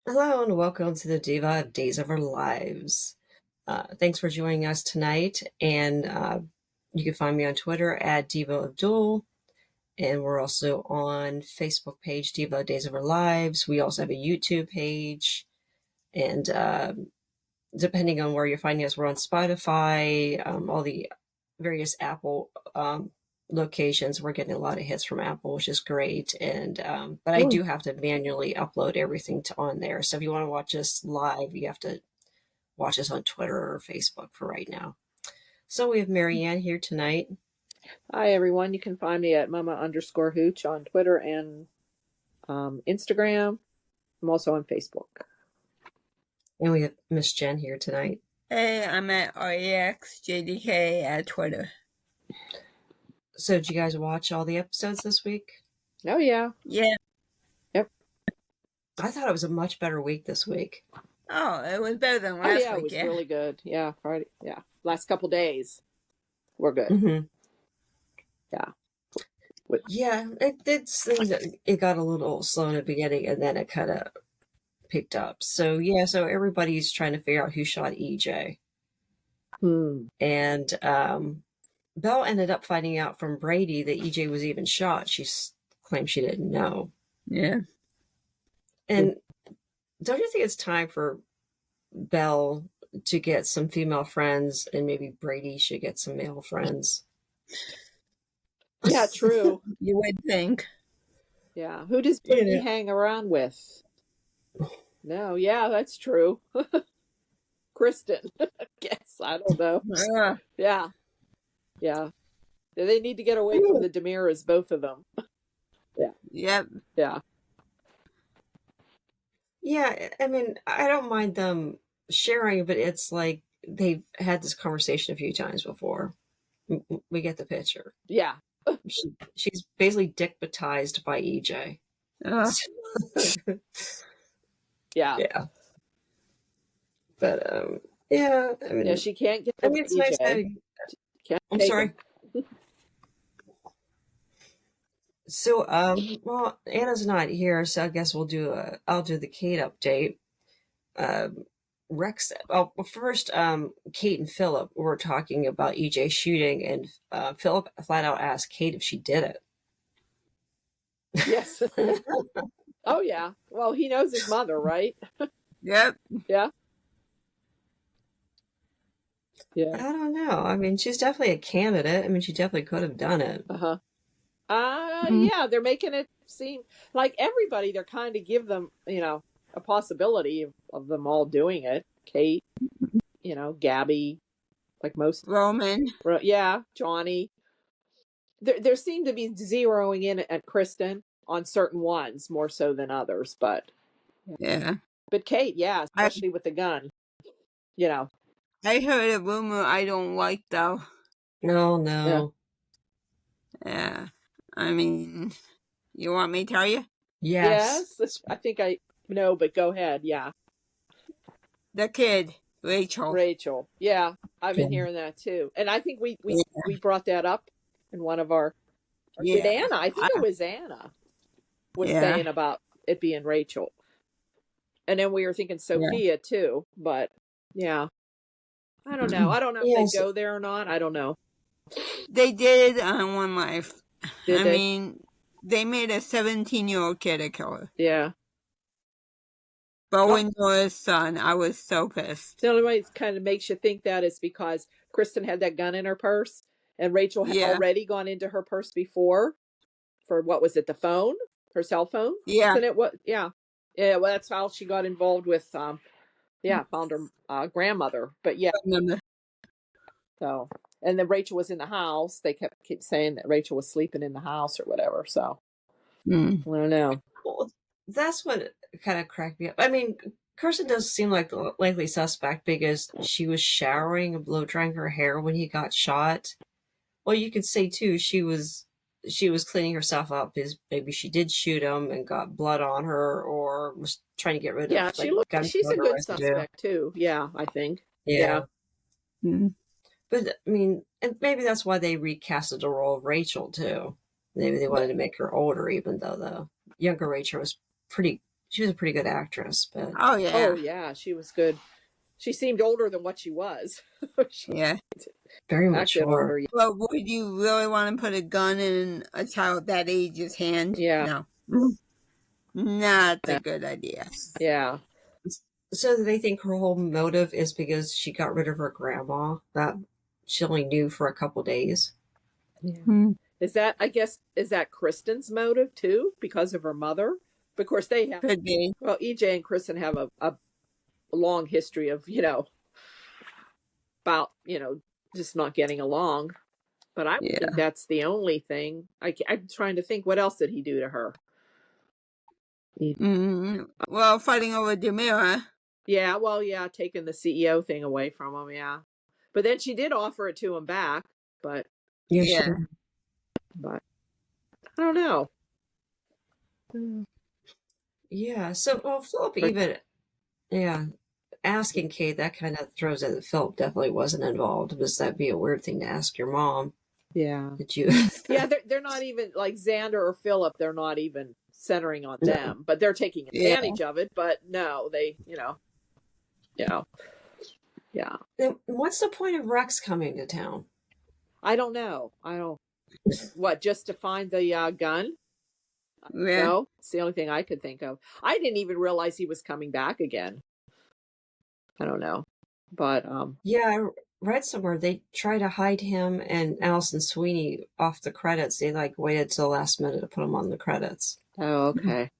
Hello and welcome to the Diva of Days of Our Lives. Thanks for joining us tonight. And you can find me on Twitter at Diva of DOOL. And we're also on Facebook page, Diva of Days of Our Lives. We also have a YouTube page. And depending on where you're finding us, we're on Spotify, all the various Apple locations. We're getting a lot of hits from Apple, which is great. And but I do have to manually upload everything on there. So if you want to watch us live, you have to watch us on Twitter or Facebook for right now. So we have Marianne here tonight. Hi, everyone. You can find me at mama_hooch on Twitter and Instagram. I'm also on Facebook. And we have Miss Jen here tonight. Hey, I'm at REXJDK at Twitter. So did you guys watch all the episodes this week? Oh, yeah. Yeah. Yep. I thought it was a much better week this week. Oh, it was better than last week. It was really good. Yeah, Friday. Yeah. Last couple days were good. Mm-hmm. Yeah. Yeah, it got a little slow in the beginning and then it kind of picked up. So yeah, so everybody's trying to figure out who shot EJ. And Belle ended up finding out from Brady that EJ was even shot. She claimed she didn't know. Yeah. And don't you think it's time for Belle to get some female friends and maybe Brady should get some male friends? Yeah, true. You would think. Yeah. Who does Brady hang around with? No, yeah, that's true. Kristen. Guess. I don't know. Yeah. Yeah. They need to get away from the Demiras, both of them. Yeah. Yep. Yeah. Yeah, I mean, I don't mind them sharing, but it's like they've had this conversation a few times before. We get the picture. Yeah. She's basically dickmatized by EJ. Yeah. Yeah. But yeah, I mean, yeah, she can't get. I mean, it's nice having. I'm sorry. So, well, Anna's not here, so I guess I'll do the Kate update. Rex, well, first, Kate and Philip were talking about EJ shooting, and Philip flat out asked Kate if she did it. Yes. Oh, yeah. Well, he knows his mother, right? Yep. Yeah. Yeah. I don't know. I mean, she's definitely a candidate. I mean, she definitely could have done it. Yeah, they're making it seem like everybody, they're kind of give them, a possibility of them all doing it. Kate, Gabby, like most. Roman. Yeah, Johnny. There seem to be zeroing in at Kristen on certain ones more so than others, but. Yeah. But Kate, yeah, especially with the gun, I heard a rumor I don't like, though. No. Yeah. I mean, you want me to tell you? Yes. I think I know, but go ahead. Yeah. The kid, Rachel. Yeah. I've been hearing that too. And I think we brought that up in one of our, did Anna? I think it was Anna was saying about it being Rachel. And then we were thinking Sophia too, but yeah. I don't know. I don't know if they go there or not. I don't know. They did on One Life. I mean, they made a 17-year-old kid a killer. Yeah. But when Nora's son, I was so pissed. The only way it kind of makes you think that is because Kristen had that gun in her purse, and Rachel had already gone into her purse before for, what was it, the phone? Her cell phone? Yeah. And it was, yeah. Yeah, well, that's how she got involved with, found her grandmother. But yeah. So, and then Rachel was in the house. They kept saying that Rachel was sleeping in the house or whatever. So, I don't know. Well, that's what kind of cracked me up. I mean, Kirsten does seem like the likely suspect because she was showering and blow drying her hair when he got shot. Well, you could say too she was cleaning herself up because maybe she did shoot him and got blood on her or was trying to get rid of. Yeah, she's a good suspect too. Yeah, I think. Yeah. But I mean, and maybe that's why they recasted the role of Rachel too. Maybe they wanted to make her older, even though the younger Rachel was pretty she was a pretty good actress, but Oh yeah. Oh yeah, she was good. She seemed older than what she was. She Yeah. very acted mature. older. Well, would you really want to put a gun in a child that age's hand? Yeah. No. Not a No. good idea. Yeah. So they think her whole motive is because she got rid of her grandma that she only knew for a couple days. Yeah. Hmm. Is that, I guess, is that Kristen's motive too, because of her mother? But of course, they have, Could be. well, EJ and Kristen have a long history of, about, just not getting along. But I Yeah. think that's the only thing. I'm trying to think, what else did he do to her? Well, fighting over Demira. Yeah, well, yeah, taking the CEO thing away from him, yeah. But then she did offer it to him back, but Yeah. I don't know. Yeah. So, well, Philip even, yeah, asking Kate, that kind of throws it that Philip definitely wasn't involved. Because that'd be a weird thing to ask your mom. Yeah. Did you? Yeah, they're not even like Xander or Philip, they're not even centering on them, but they're taking advantage of it. But no, they, yeah. Then what's the point of Rex coming to town? I don't know. What, just to find the gun? Yeah. No, it's the only thing I could think of. I didn't even realize he was coming back again. I don't know. But Yeah, I read somewhere they try to hide him and Allison Sweeney off the credits. They like waited till the last minute to put him on the credits. oh, okay.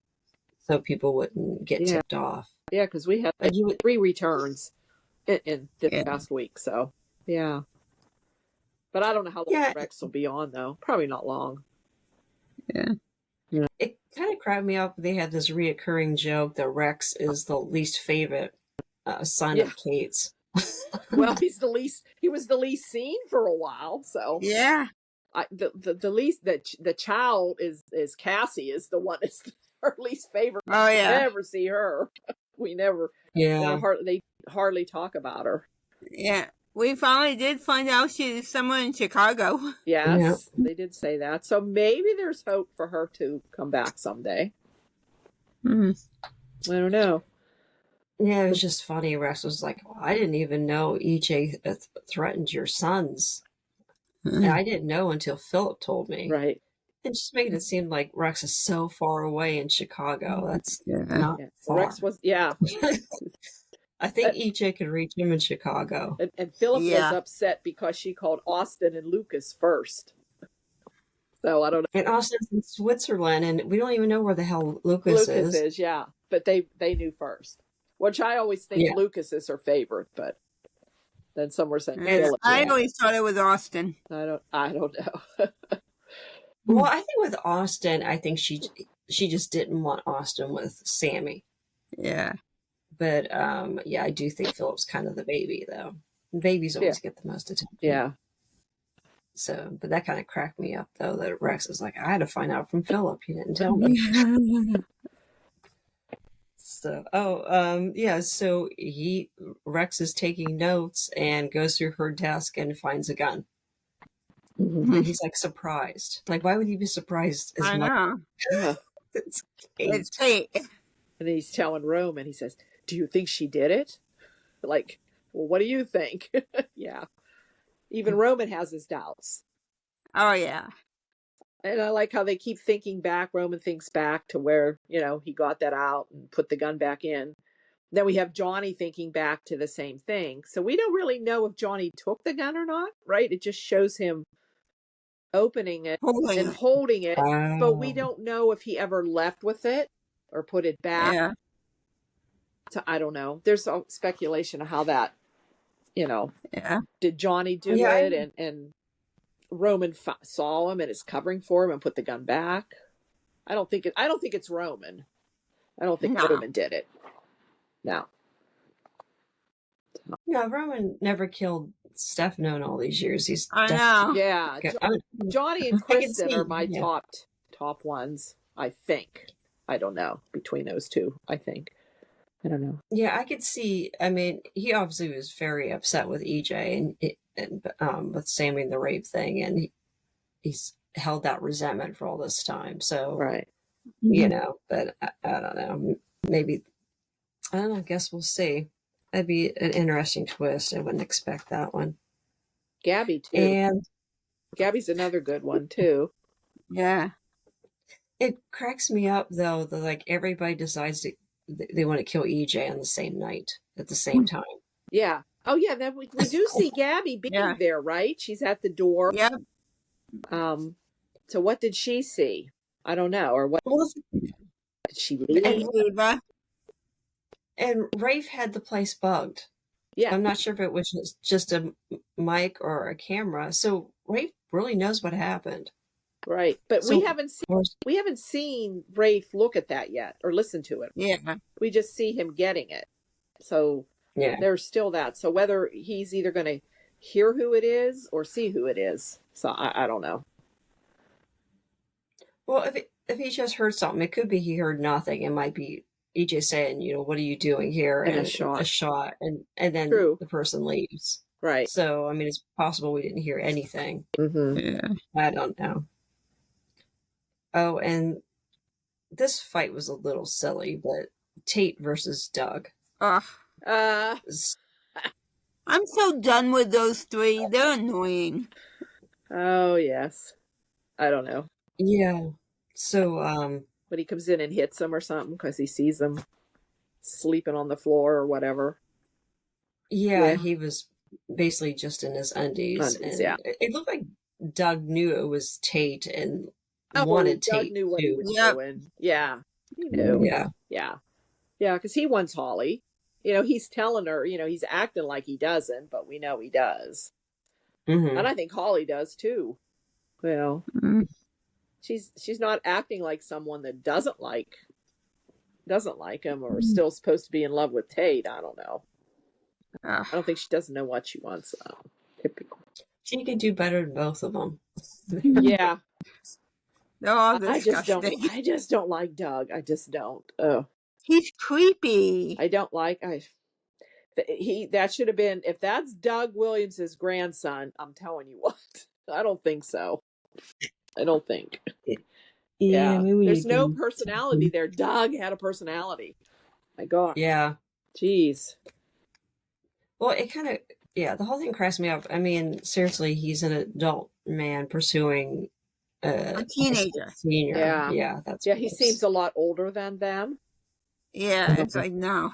So people wouldn't get tipped off. Yeah, because we had But you would, 3 returns in this past week. So, yeah. But I don't know how long Rex will be on, though. Probably not long. Yeah. It kind of cracked me up. They had this reoccurring joke that Rex is the least favorite son of Kate's. Well, he was the least seen for a while. So, yeah. The least, the child is Cassie is the one that's her least favorite. Oh yeah. We never see her. We never. Yeah. They hardly talk about her. Yeah. We finally did find out she's somewhere in Chicago. Yes, they did say that. So maybe there's hope for her to come back someday. I don't know. Yeah, it was just funny. Rex was like, well, I didn't even know EJ threatened your sons. And I didn't know until Philip told me. Right. And just making it seem like Rex is so far away in Chicago. That's not far. Rex was, I think EJ could reach him in Chicago. And Philip was upset because she called Austin and Lucas first. So I don't know. And Austin's in Switzerland, and we don't even know where the hell Lucas is. Yeah. But they knew first. Which I always think Lucas is her favorite, but then some were saying Philip. I always thought it was Austin. I don't know. Well, I think with Austin, I think she just didn't want Austin with Sammy. Yeah. But I do think Philip's kind of the baby, though. Babies always get the most attention. Yeah. So, but that kind of cracked me up, though, that Rex is like, I had to find out from Philip. He didn't tell me. So, so Rex is taking notes and goes through her desk and finds a gun. And he's like surprised. Like, why would he be surprised? I know. It's Kate. And then he's telling Roman, he says, do you think she did it? Like, well, what do you think? Yeah. Even Roman has his doubts. Oh, yeah. And I like how they keep thinking back. Roman thinks back to where, he got that out and put the gun back in. Then we have Johnny thinking back to the same thing. So we don't really know if Johnny took the gun or not, right? It just shows him opening it and holding it. Wow. But we don't know if he ever left with it or put it back. Yeah. So I don't know. There's some speculation of how that, did Johnny do it and Roman saw him and is covering for him and put the gun back. I don't think it's Roman. I don't think Roman did it. No. Yeah, Roman never killed Stefano in all these years. I know. Yeah. Johnny and Kristen are my top ones, I think. I don't know. Between those two, I think. I don't know. Yeah, I could see. I mean, he obviously was very upset with EJ and with Sammy and the rape thing, and he's held that resentment for all this time. So, right, but I don't know. maybe, I don't know, I guess we'll see. That'd be an interesting twist. I wouldn't expect that one. Gabby too. And Gabby's another good one too. Yeah. it cracks me up though that like everybody decides they want to kill EJ on the same night at the same time. Yeah. Oh yeah, then we do see Gabby being there, right? She's at the door. Yep. So what did she see? I don't know. Or what Well, did she leave? and Rafe had the place bugged. Yeah. I'm not sure if it was just a mic or a camera. So Rafe really knows what happened. Right. But So, we haven't seen Rafe look at that yet or listen to it. Yeah. We just see him getting it. So yeah. there's still that. So whether he's either going to hear who it is or see who it is. So I don't know. Well, if he just heard something, it could be he heard nothing. It might be EJ saying, what are you doing here? And a shot. And then True. the person leaves. Right. So, I mean, it's possible we didn't hear anything. Mm-hmm. Yeah. I don't know. Oh, and this fight was a little silly, but Tate versus Doug. I'm so done with those three. They're annoying. Oh, yes. I don't know. Yeah. So, when he comes in and hits him or something because he sees him sleeping on the floor or whatever. Yeah, he was basically just in his undies. And yeah. It looked like Doug knew it was Tate and wanted Doug Tate knew what he was doing. Yeah. He knew. Yeah. Yeah. Yeah, because he wants Holly. He's telling her, he's acting like he doesn't, but we know he does. Mm-hmm. And I think Holly does too. Well, she's not acting like someone that doesn't like him or still supposed to be in love with Tate. I don't know. I don't think she doesn't know what she wants. Typical. She could do better than both of them. Yeah. They're all disgusting. I just don't like Doug. I just don't. Oh. He's creepy. I don't like. That should have been, if that's Doug Williams' grandson. I'm telling you what. I don't think so. I don't think. Yeah. There's no personality there. Doug had a personality. My God. Yeah. Jeez. Well, it kind of, the whole thing cracks me up. I mean, seriously, he's an adult man pursuing a teenager. Senior. Yeah. Yeah. He seems a lot older than them. Yeah, it's like, no.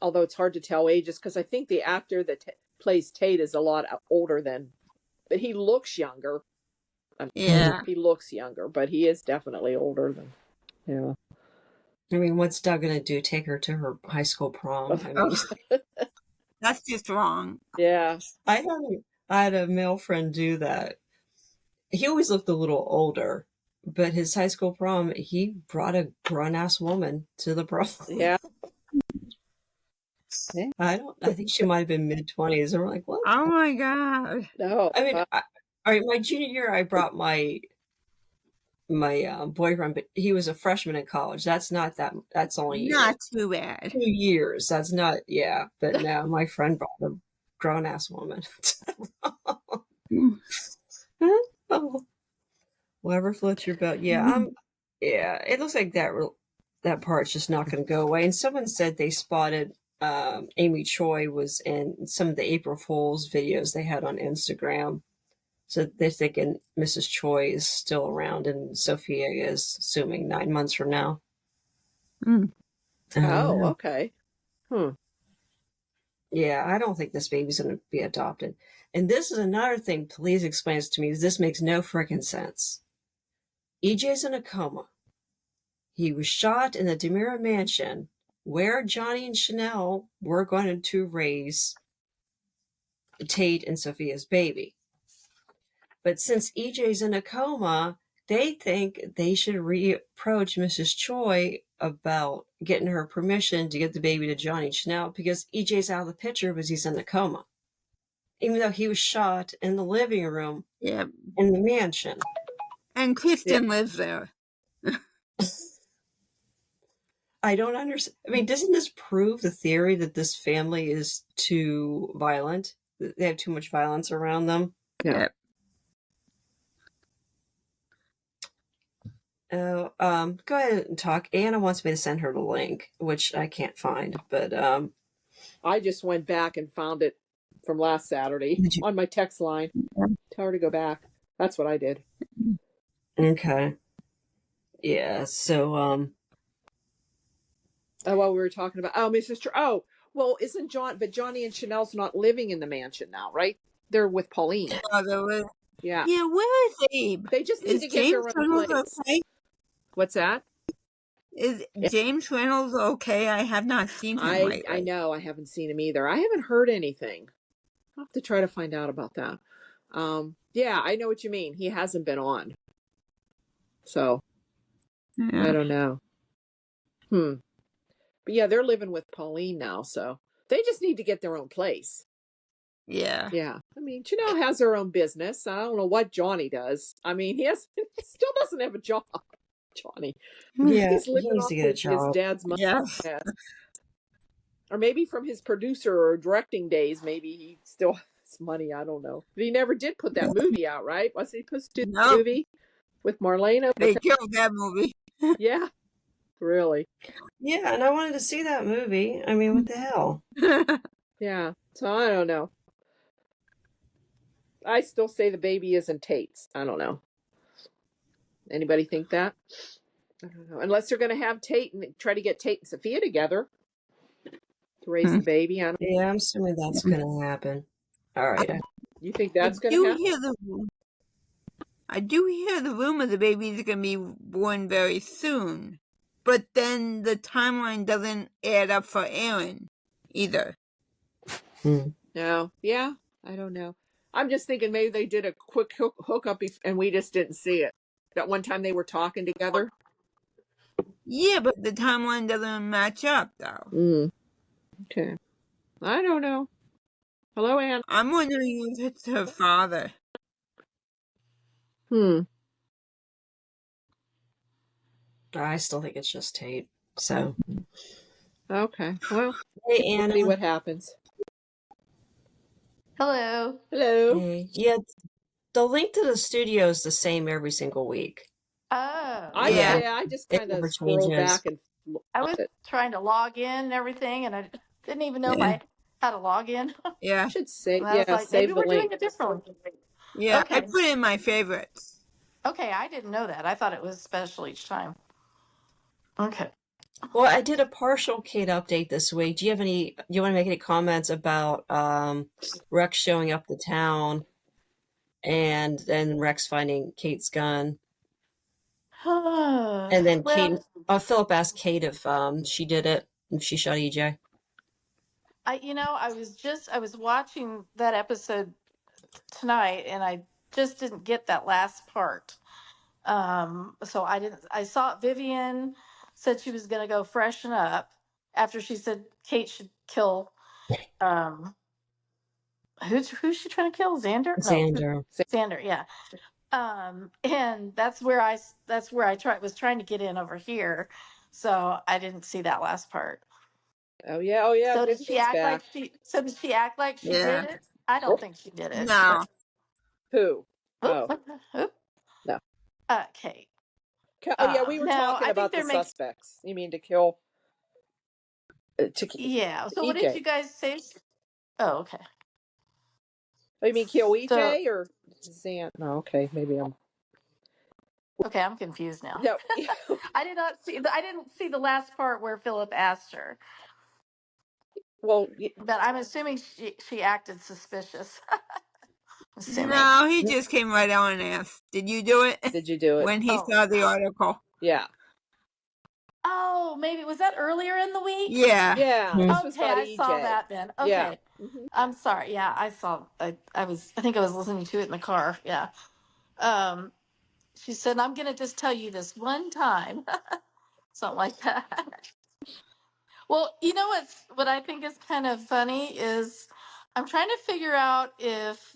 Although it's hard to tell ages because I think the actor that plays Tate is a lot older than, but he looks younger. Yeah. He looks younger, but he is definitely older than, yeah. I mean, what's Doug going to do? Take her to her high school prom? I mean, that's just wrong. Yeah. I had a male friend do that. He always looked a little older, but his high school prom, he brought a grown-ass woman to the prom. Yeah. I think she might have been mid-20s. And we're like, what? Oh my God. No. I mean, my junior year, I brought my boyfriend, but he was a freshman in college. That's only not too bad. 2 years. That's not, but no, my friend brought a grown-ass woman. Oh, whatever floats your boat. It looks like that part's just not going to go away. And someone said they spotted Amy Choi was in some of the April Fool's videos they had on Instagram. So they're thinking Mrs. Choi is still around and Sophia is, assuming 9 months from now. Mm. Oh, okay. Yeah, I don't think this baby's going to be adopted. And this is another thing, please explain this to me. This makes no freaking sense. EJ's in a coma. He was shot in the Demira mansion where Johnny and Chanel were going to raise Tate and Sophia's baby. But since EJ's in a coma, they think they should reapproach Mrs. Choi about getting her permission to get the baby to Johnny and Chanel because EJ's out of the picture because he's in a coma. Even though he was shot in the living room in the mansion. And Kristen lives there. I don't understand. I mean, doesn't this prove the theory that this family is too violent? They have too much violence around them? Yeah. Oh, go ahead and talk. Anna wants me to send her the link, which I can't find, but I just went back and found it from last Saturday did you? on my text line. Tell her to go back. That's what I did. Okay. Yeah. So Oh, well, we were talking about. Oh, my sister. Oh, well, isn't John? But Johnny and Chanel's not living in the mansion now, right? They're with Pauline. Yeah. Yeah, where is Abe? They just need Is to get James their own Reynolds place. okay? What's that? Is James Reynolds okay? I have not seen him lately. I know. I haven't seen him either. I haven't heard anything. I'll have to try to find out about that. Yeah, I know what you mean. He hasn't been on. So Yeah. I don't know. But yeah, they're living with Pauline now, so they just need to get their own place. Yeah. Yeah. I mean, Chanel has her own business. I don't know what Johnny does. I mean, he still doesn't have a job. Johnny. yeah, He's he living needs off to get a his job. dad's money. Yes. Yeah. Or maybe from his producer or directing days, maybe he still has money. I don't know. But he never did put that movie out, right? Was he supposed to do the Nope. movie with Marlena? They killed that movie. Yeah, really. Yeah, and I wanted to see that movie. I mean, what the hell? Yeah. So I don't know. I still say the baby isn't Tate's. I don't know. Anybody think that? I don't know. Unless they're going to have Tate and try to get Tate and Sophia together to raise the baby. I don't. Yeah, I'm assuming that's going to happen. All right. You think that's going to happen? I do hear the rumor the baby's going to be born very soon. But then the timeline doesn't add up for Aaron either. No. Yeah. I don't know. I'm just thinking maybe they did a quick hookup and we just didn't see it. That one time they were talking together. Yeah, but the timeline doesn't match up, though. Okay. I don't know. Hello, Anne. I'm wondering if it's her father. I still think it's just Tate. So. Okay. Well, hey, Anna. We'll see what happens. Hello. Hello. Hey. Yeah, the link to the studio is the same every single week. Oh. I just kind of scrolled back and I was trying to log in and everything, and I didn't even know how to log in. Yeah. I should say, like, save maybe the we're link. doing it differently. Yeah, okay. I put it in my favorites. Okay, I didn't know that. I thought it was special each time. Okay. Well, I did a partial Kate update this week. Do you want to make any comments about Rex showing up to town and then Rex finding Kate's gun? And then Kate, Philip asked Kate if she did it, if she shot EJ. I was watching that episode tonight, and I just didn't get that last part. So I saw Vivian said she was going to go freshen up after she said Kate should kill, who's she trying to kill? Xander? Xander. No. Xander. Yeah. And that's where I was trying to get in over here. So I didn't see that last part. Oh yeah. So did she act like she did it? I don't think she did it. No. Who? No. Kate. Oh yeah, we were talking about the suspects. You mean to kill? Yeah. So what did you guys say? Oh, okay. Oh, you mean kill EJ or Xan? No, okay, maybe I'm. Okay, I'm confused now. No, I didn't see the last part where Philip asked her. Well, but I'm assuming she acted suspicious. No, he just came right on and asked, "Did you do it?" Did you do it? When he saw the article. Yeah. Oh, maybe was that earlier in the week? Yeah. Yeah. Okay, I saw that then. Okay. Yeah. I'm sorry. Yeah, I saw. I think I was listening to it in the car. Yeah. She said, "I'm going to just tell you this one time," something like that. Well, you know what I think is kind of funny is I'm trying to figure out if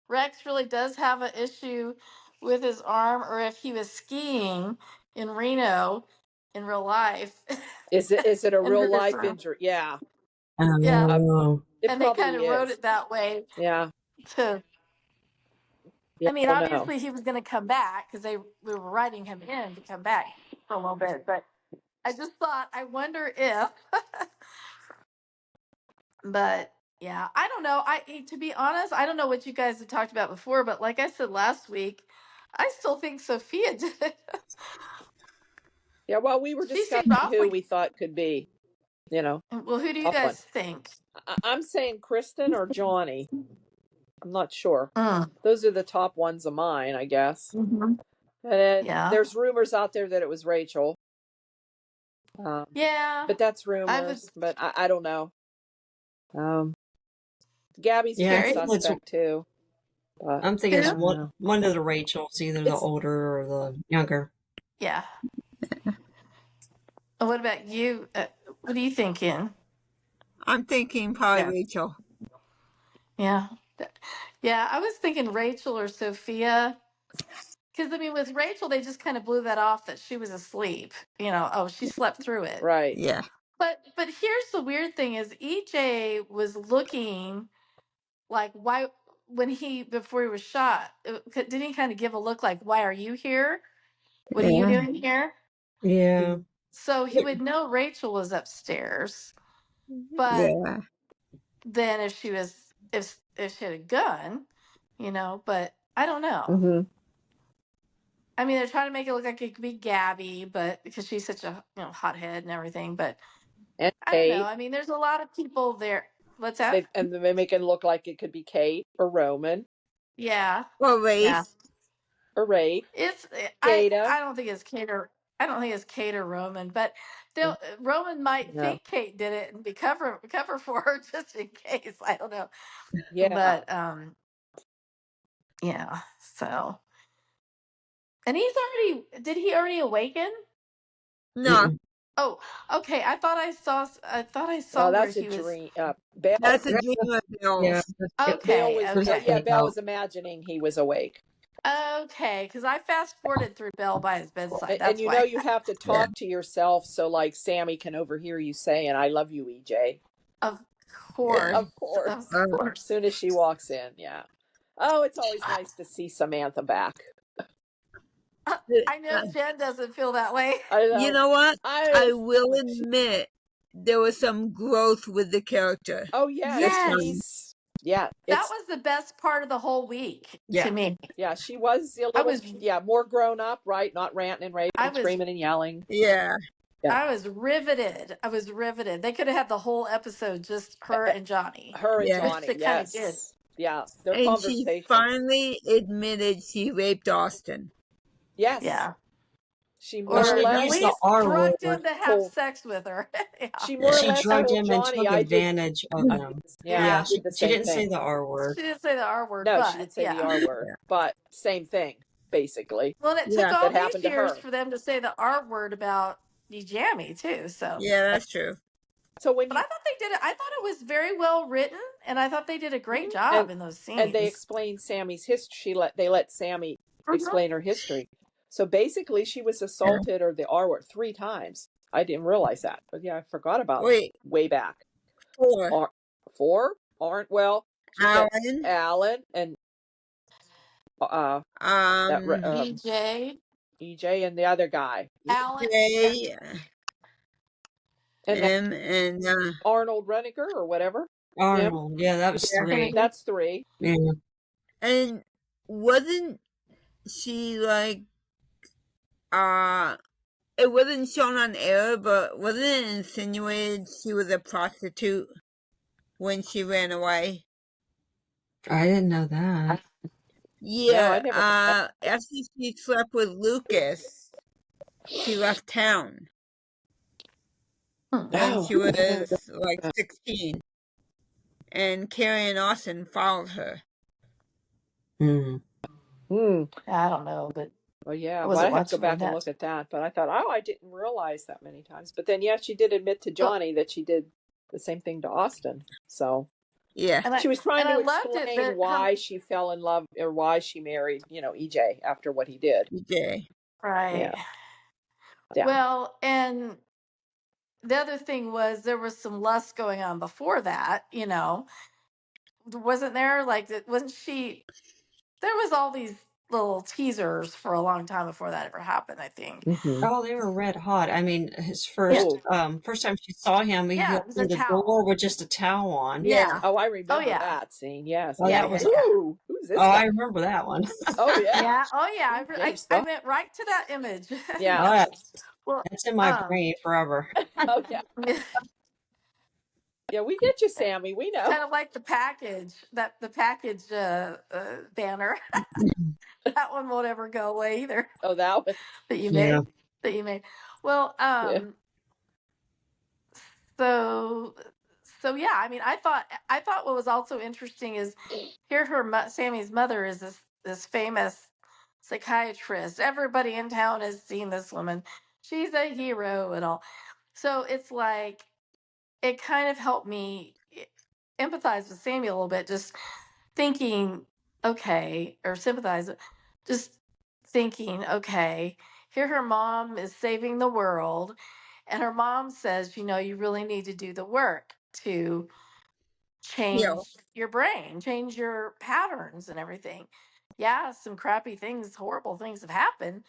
Rex really does have an issue with his arm, or if he was skiing in Reno in real life. Is it a real life injury? Yeah. Yeah. Oh. And they kind of wrote it that way. Yeah. Yeah, I mean, I don't know. obviously he was going to come back because we were writing him in to come back for a little bit. But I just thought, I wonder if. But yeah, I don't know. To be honest, I don't know what you guys had talked about before, but like I said last week, I still think Sophia did it. Yeah, well, we were She seemed discussing who awfully. we thought could be, Well, who do you tough one. guys think? I'm saying Kristen or Johnny. I'm not sure. Mm. Those are the top ones of mine, I guess. Mm-hmm. And Yeah. there's rumors out there that it was Rachel. Yeah. But that's rumors. But I don't know. Gabby's been a suspect too. But I'm thinking it's one of the Rachels, either the older or the younger. Yeah. What about you? What are you thinking? I'm thinking probably Rachel. Yeah. Yeah, I was thinking Rachel or Sophia. Because, I mean, with Rachel, they just kind of blew that off that she was asleep. Oh, she slept through it. Right. Yeah. But here's the weird thing is EJ was looking like, why, before he was shot, didn't he kind of give a look like, why are you here? What are you doing here? Yeah. So he would know Rachel was upstairs. But then if she had a gun, but I don't know. Mm-hmm. I mean, they're trying to make it look like it could be Gabby, but because she's such a hothead and everything. But And I don't know. I mean, there's a lot of people there. What's that? And they make it look like it could be Kate or Roman. Yeah. Or Rafe. Yeah. Or Rafe. I don't think it's Kate or I don't think it's Kate or Roman, but Roman might think Kate did it and be cover for her just in case. I don't know. Yeah. But yeah. So. And did he already awaken? No. Oh, okay. I thought I saw Oh, where that's a he was. dream. Belle. That's a dream of Bell's. Yeah. Okay. Belle was imagining he was awake. Okay, because I fast forwarded through Belle by his bedside. That's and you why. know you have to talk to yourself so like Sammy can overhear you saying, "I love you, EJ." Of course. Of course. Of course. As soon as she walks in, yeah. Oh, it's always nice to see Samantha back. I know Jen doesn't feel that way. I know. You know what? I will admit there was some growth with the character. Oh yeah. Yes. Yeah. That was the best part of the whole week to me. Yeah, she was a little more grown up, right? Not ranting and raving, screaming and yelling. Yeah. I was riveted. They could have had the whole episode just her and Johnny. Her and Johnny, which they kind of did. Yeah. And she finally admitted she raped Austin. Yes. Yeah. She more or less drugged him to have sex with her. Yeah. She drugged him and took advantage of him. Yeah. She didn't say the R word. She didn't say the R word. No, but, she didn't say the R word. But same thing, basically. Well, it took all these years for them to say the R word about Jamie too. So yeah, that's true. So but I thought they did it. I thought it was very well written, and I thought they did a great job in those scenes. And they explained Sammy's history. They let Sammy explain her history. So basically, she was assaulted or the R word 3 times. I didn't realize that, but yeah, I forgot about way back. 4. 4 aren't Alan and EJ and the other guy. Alan and Arnold Reniger or whatever. Arnold, yeah, that was 3. That's 3. Yeah. And wasn't she like it wasn't shown on air, but wasn't it insinuated she was a prostitute when she ran away? I didn't know that. Yeah, no, after she slept with Lucas, she left town. When she was like 16. And Carrie and Austin followed her. I don't know, but well, yeah, I have to go back and look at that. But I thought, I didn't realize that many times. But then, yeah, she did admit to Johnny that she did the same thing to Austin. So, yeah, she was trying to explain why she fell in love or why she married, EJ after what he did. EJ, right? Yeah. Well, and the other thing was there was some lust going on before that. Wasn't there? Like, wasn't she? there was all these little teasers for a long time before that ever happened, I think. Mm-hmm. Oh, they were red hot. I mean, his Yeah. first time she saw him, he Yeah, it was a opened the towel. door with just a towel on. Yeah. Oh, I Oh, remember yeah. that scene. Yes. Oh, I Yeah, was that like, was. ooh, who's this Oh, guy? I remember that one. Oh yeah. Yeah. Oh, yeah. James I Bond. went right to that image. Yeah. Oh, yeah. Well, It's in my brain forever. Oh yeah. Yeah, we get you, Sammy. We know. kind of like the package banner. That one won't ever go away either. Oh, that one. that you Yeah. made. That you made. Well, Yeah. so yeah. I mean, I thought what was also interesting is here Sammy's mother is this famous psychiatrist. Everybody in town has seen this woman. She's a hero and all. So it's like it kind of helped me empathize with Sammy a little bit, just thinking, okay, or sympathize, just thinking, okay, here her mom is saving the world, and her mom says, you really need to do the work to change your brain, change your patterns and everything. Yeah, some crappy things, horrible things have happened,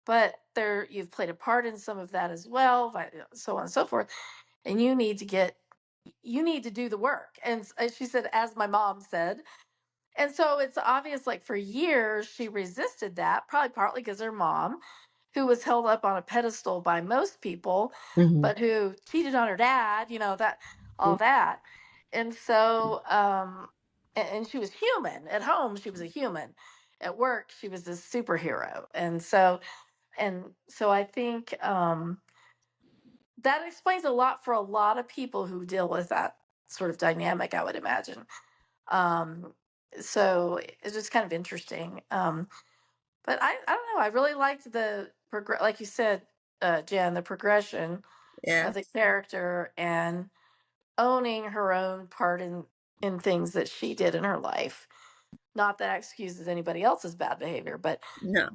but you've played a part in some of that as well, so on and so forth. And you need to do the work. And she said, as my mom said. And so it's obvious, like for years, she resisted that, probably partly because her mom, who was held up on a pedestal by most people, Mhm. but who cheated on her dad, all that. And so, and she was human. At home, she was a human. At work, she was this superhero. And so I think that explains a lot for a lot of people who deal with that sort of dynamic, I would imagine. So it's just kind of interesting. But I don't know. I really liked like you said, Jen, the progression of the character and owning her own part in things that she did in her life. Not that excuses anybody else's bad behavior, but No.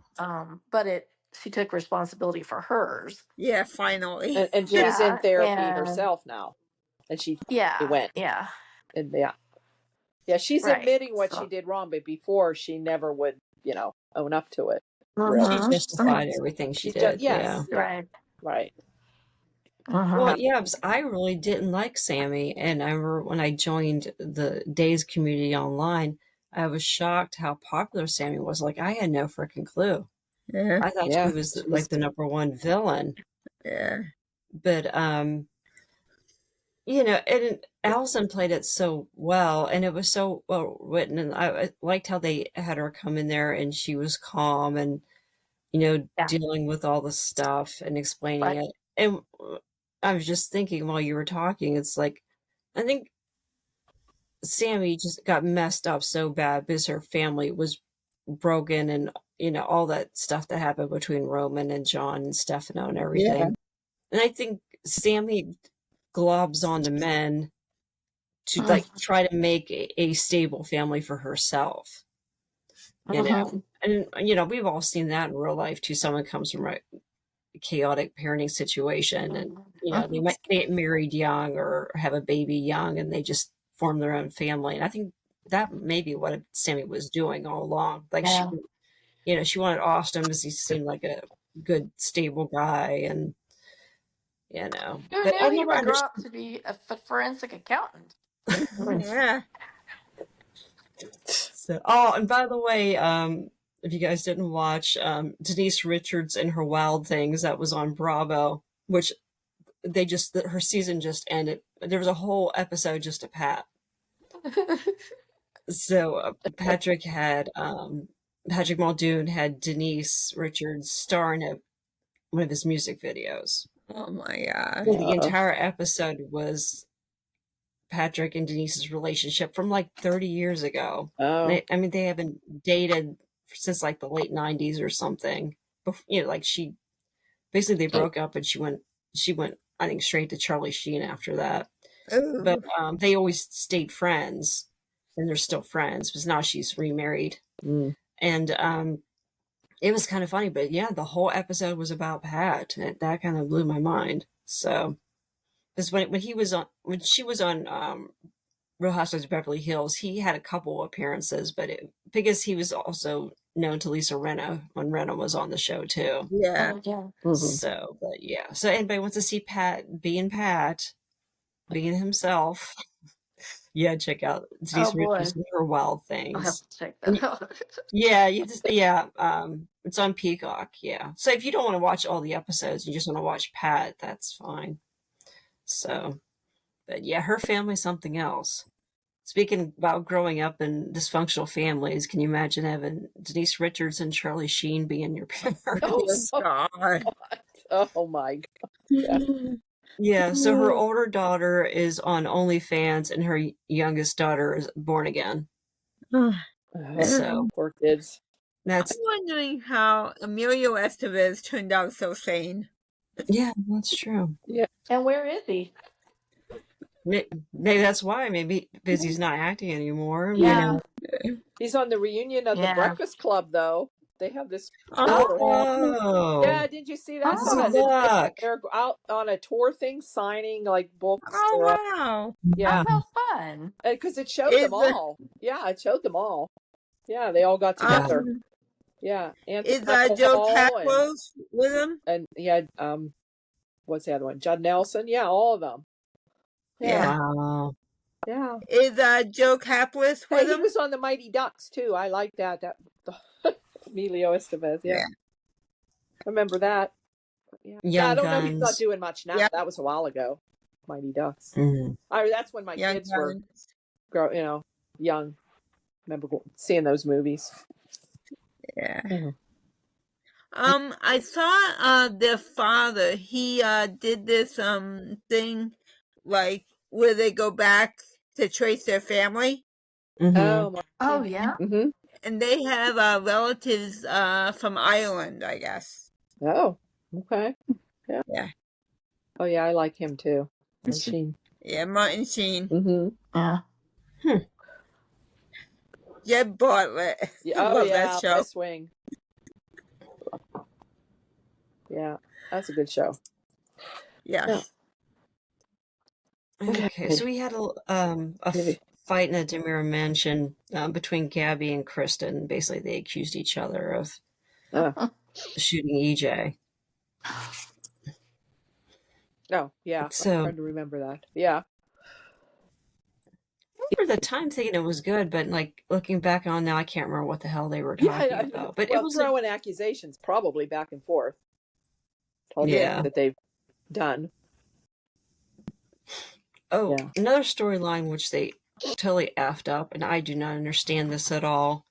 She took responsibility for hers. Yeah, finally. And she's in therapy herself now. And she went. Yeah. And yeah, she's Right. admitting what she did wrong, but before she never would, own up to it. She justified everything she did. Yes. Yeah. Right. Well, yeah, because I really didn't like Sammy. And I remember when I joined the Days community online, I was shocked how popular Sammy was. Like, I had no freaking clue. Yeah. I thought she was like the number one villain. Yeah. But, and Allison played it so well, and it was so well written. And I liked how they had her come in there and she was calm and, dealing with all the stuff and explaining it. And I was just thinking while you were talking, it's like, I think Sammy just got messed up so bad because her family was broken and, all that stuff that happened between Roman and John and Stefano and everything. Yeah. And I think Sammy globs on the men to like try to make a stable family for herself. And, we've all seen that in real life too. Someone comes from a chaotic parenting situation and, they might get married young or have a baby young and they just form their own family. And I think that may be what Sammy was doing all along. Like she wanted Austin because he seemed like a good, stable guy and, Who knew he would grow up to be a forensic accountant? Yeah. So, and by the way, if you guys didn't watch Denise Richards and Her Wild Things, that was on Bravo, which her season just ended. There was a whole episode just to Pat. So Patrick Muldoon had Denise Richards star in one of his music videos. Oh my God. So the entire episode was Patrick and Denise's relationship from like 30 years ago. Oh. They haven't dated since like the late 90s or something. Like they broke up and she went, I think, straight to Charlie Sheen after that. Ooh. But they always stayed friends and they're still friends because now she's remarried. Mm. And it was kind of funny, but yeah, the whole episode was about Pat. That kind of blew my mind. So, because when she was on Real Housewives of Beverly Hills, he had a couple appearances, but because he was also known to Lisa Rinna when Rinna was on the show too. Yeah. Oh yeah. So, but yeah. So anybody wants to see Pat, being himself, yeah, check out Oh Denise boy. Richards and Her Wild I'll have Things. to check And that out. yeah, it's on Peacock. Yeah. So if you don't want to watch all the episodes, you just want to watch Pat, that's fine. So, but yeah, her family's something else. Speaking about growing up in dysfunctional families, can you imagine having Denise Richards and Charlie Sheen being your Oh, parents? God. oh my God. Yeah. Yeah, so her older daughter is on OnlyFans and her youngest daughter is born again. So Poor kids. I'm that's, wondering how Emilio Estevez turned out so sane. yeah, that's true. Yeah. And where is he? Maybe that's why, maybe because he's not acting anymore. Yeah. He's on the reunion of the Yeah. Breakfast Club, though. They have this tour. Oh, Yeah, did you see that? I saw good that. luck. They're out on a tour thing, signing like books. Oh, or, wow. yeah, Oh, how fun. because it showed Is them the- all. Yeah, it showed them all. Yeah, they all got together. Yeah, Anthony Is Michael Joe Hall Caplos with him? and he had what's the other one? Judd Nelson. Yeah, all of them. Yeah. Wow. Yeah. Is Joe Caplos Hey, with he him? was on the Mighty Ducks too. I like that. Emilio Estevez. Yeah. I remember that. Yeah. Young I don't know. He's not Guns. doing much now. Yeah. That was a while ago. Mighty Ducks. Mhm. That's when my Young kids were Guns. young. Remember seeing those movies. Yeah. Mhm. I saw their father. He did this thing like where they go back to trace their family, Mhm. Oh yeah. Mm-hmm. and they have relatives from Ireland, I guess. Oh, okay. Yeah. Yeah. Oh yeah, I like him too. Sheen. Yeah, Martin Sheen, Mm-hmm. Yeah. Jeb Bartlett. Yeah. I Oh love yeah, that show. West Wing. Yeah, that's a good show. Yeah. Okay, so we had a fight in a Demira mansion between Gabby and Kristen. Basically, they accused each other of shooting EJ. Oh yeah, So I'm trying to remember that. Yeah. I remember the time thinking it was good, but like looking back on now, I can't remember what the hell they were talking about. But well, it was throwing accusations probably back and forth. All the things that they've done. Oh, Yeah. another storyline which they totally effed up, and I do not understand this at all.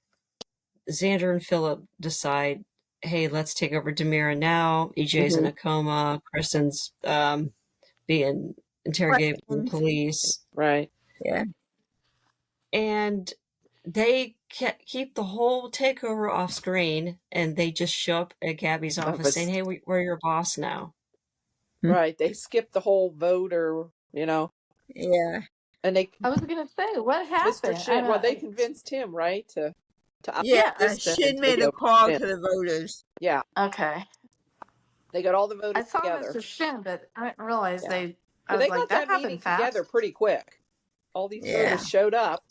Xander and Philip decide, hey, let's take over Demira now. EJ's in a coma. Kristen's being interrogated by the police. Right. Yeah. And they keep the whole takeover off screen, and they just show up at Gabby's office saying, hey, we're your boss now. Right. They skipped the whole vote Yeah. and they I was gonna say, what happened? Mr. Shin, well, they convinced him, right, to Shin made a call to the voters. Yeah. Okay. They got all the voters I saw together. Mr. Shin, but I didn't realize they. I So was they like, got that that meeting happened fast. together pretty quick. All these voters showed up.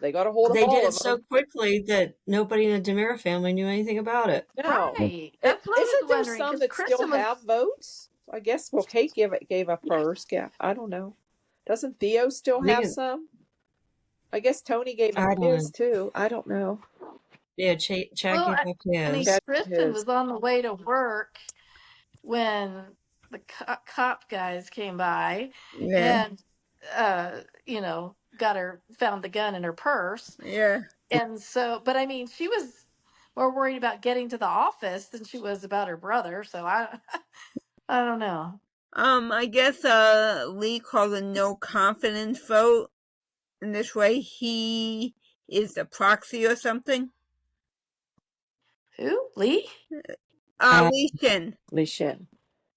They got a hold of They all did it of so them. quickly that nobody in the Demira family knew anything about it. No. Right. That's what I was Isn't there wondering. some 'Cause that Kristen still have votes? I guess. Well, Kate gave up hers. Yeah, I don't know. Doesn't Theo still have some? I guess Tony gave up his too. I don't know. Yeah, Chad gave up I mean, his. Kristen was on the way to work when the cop guys came by and, found the gun in her purse. Yeah. And so, but I mean, she was more worried about getting to the office than she was about her brother. So I don't know. I guess Lee called a no confidence vote. In this way, he is the proxy or something. Who? Lee? Lee Shin. Lee Shin.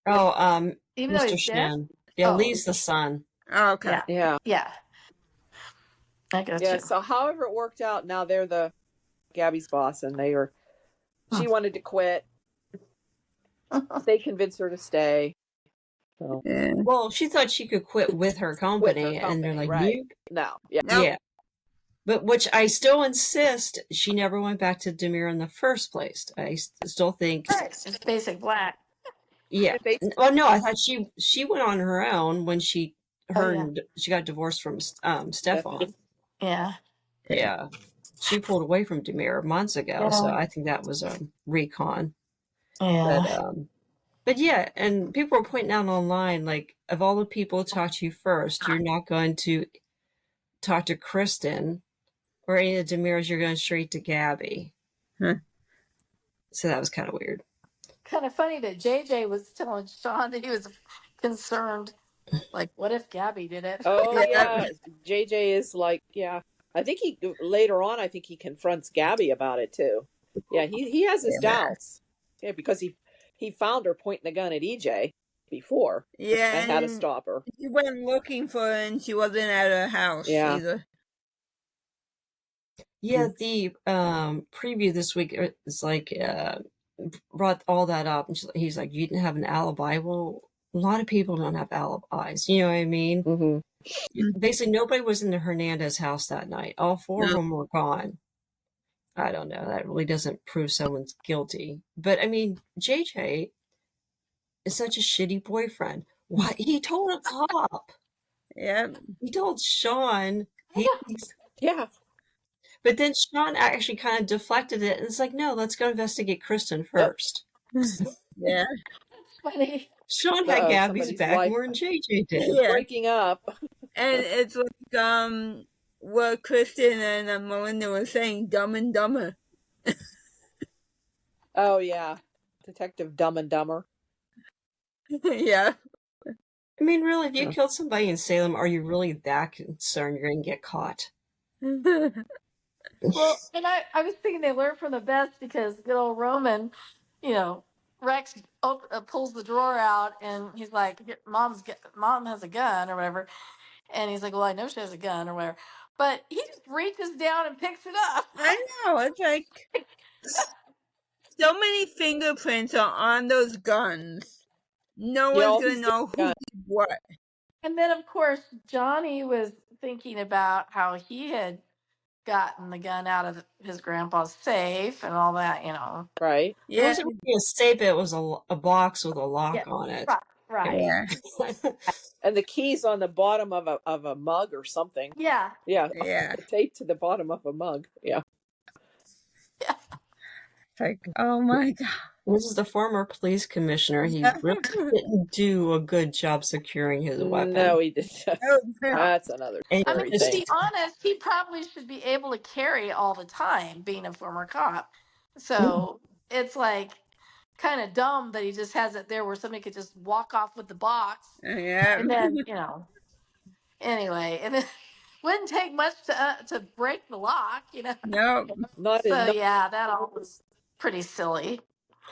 Oh, Even though Mr. he's dead? Shin. Yeah, Lee's the son. Oh, okay. Yeah. Yeah. I got Yeah. you. So however it worked out, now they're the Gabby's boss, and she wanted to quit. They convinced her to stay. So, Yeah. Well, she thought she could quit with her with company, her and they're company, like, right? "Nope." No, yeah. Nope. Yeah. But which I still insist she never went back to Demir in the first place. I still think, Right. It's basic black. yeah. If they, Well, no, I thought she went on her own when she Oh yeah. she got divorced from Stefan. Yeah. Yeah, she pulled away from Demir months ago, so Yeah. I think that was a recon. Yeah. But yeah, and people were pointing out online, like, of all the people to talk to you first, you're not going to talk to Kristen or any of the Demirs. You're going straight to Gabby. Huh. So that was kind of weird. Kind of funny that JJ was telling Sean that he was concerned. Like, what if Gabby did it? oh Yeah. yeah, JJ is like, yeah. I think he later on. I think he confronts Gabby about it too. Yeah, he has his Yeah. doubts. Yeah, because he found her pointing the gun at EJ before Yeah, and had to and stop her. he went looking for her, and she wasn't at her house Yeah. either. Yeah, the preview this week is like brought all that up, and he's like, "You didn't have an alibi." Well, a lot of people don't have alibis. You know what I mean? Mm-hmm. Basically, nobody was in the Hernandez house that night. All four of No. them were gone. I don't know. That really doesn't prove someone's guilty. But I mean, JJ is such a shitty boyfriend. Why he told a cop? Yeah. He told Sean. Yeah. But then Sean actually kind of deflected it, and it's like, no, let's go investigate Kristen first. Yeah. Funny. Sean had Uh-oh, Gabby's somebody's back life more than JJ did. Yeah. breaking up. And it's like what Kristen and Melinda were saying, Dumb and Dumber. Oh yeah, Detective Dumb and Dumber. Yeah. I mean, really, if you killed somebody in Salem, are you really that concerned you're going to get caught? Well, and I was thinking they learned from the best because good old Roman, Rex pulls the drawer out and he's like, Mom has a gun or whatever. And he's like, well, I know she has a gun or whatever. But he just reaches down and picks it up. I know. It's like so many fingerprints are on those guns. No Yeah, all one's going these to know who guns. did what. And then, of course, Johnny was thinking about how he had gotten the gun out of his grandpa's safe and all that. Right. It Yeah. wasn't really a safe, it was a box with a lock on it. Right. Yeah. And the keys on the bottom of a mug or something. Yeah. Yeah. Yeah. Taped to the bottom of a mug. Yeah. It's like, oh my God. This is the former police commissioner. He really didn't do a good job securing his weapon. No, he did. Oh, That's another And I mean, story. to be honest, he probably should be able to carry all the time, being a former cop. So it's like kind of dumb that he just has it there where somebody could just walk off with the box. yeah. And then, anyway, and it wouldn't take much to break the lock. No. Not So in. yeah, that all was pretty silly.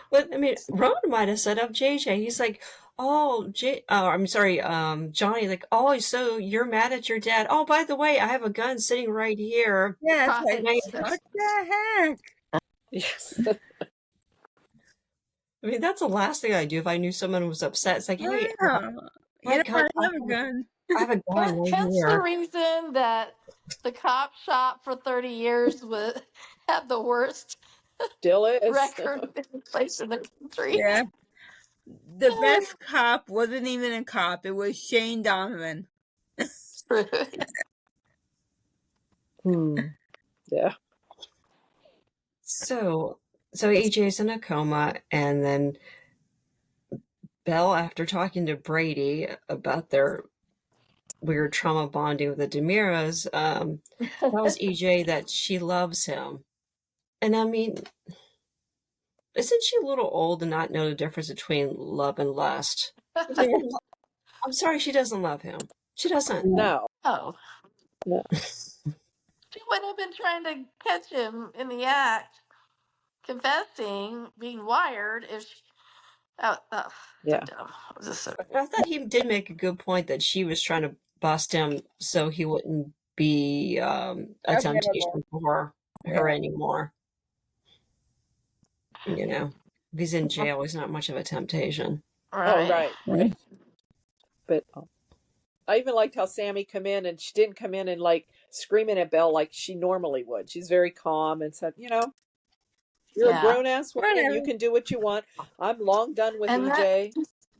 But I mean, Roman might have set up JJ. He's like, "Oh, I'm sorry, Johnny. Like, oh, so you're mad at your dad? Oh, by the way, I have a gun sitting right here." Yeah. It's Right. like, what the heck? Yes. I mean, that's the last thing I'd do if I knew someone was upset. It's like, hey, Yeah. I You know, I have a gun. have a gun right Hence the here. reason that the cop shop for 30 years had the worst Still is. record in place in the country. Yeah. The best cop wasn't even a cop. It was Shane Donovan. True. Yeah. So AJ's in a coma, and then Belle, after talking to Brady about their weird trauma bonding with the Demiras, tells EJ that she loves him. And I mean, isn't she a little old to not know the difference between love and lust? I'm sorry, she doesn't love him. She doesn't. No. Oh. No. She would have been trying to catch him in the act, confessing, being wired. If she, Yeah. I thought he did make a good point that she was trying to bust him so he wouldn't be a temptation for her anymore. If he's in jail, he's not much of a temptation. Oh, right. I even liked how Sammy come in, and she didn't come in and like screaming at Belle like she normally would. She's very calm and said, you're a Yeah. grown ass woman. You Whatever. can do what you want. I'm long done with And that, EJ.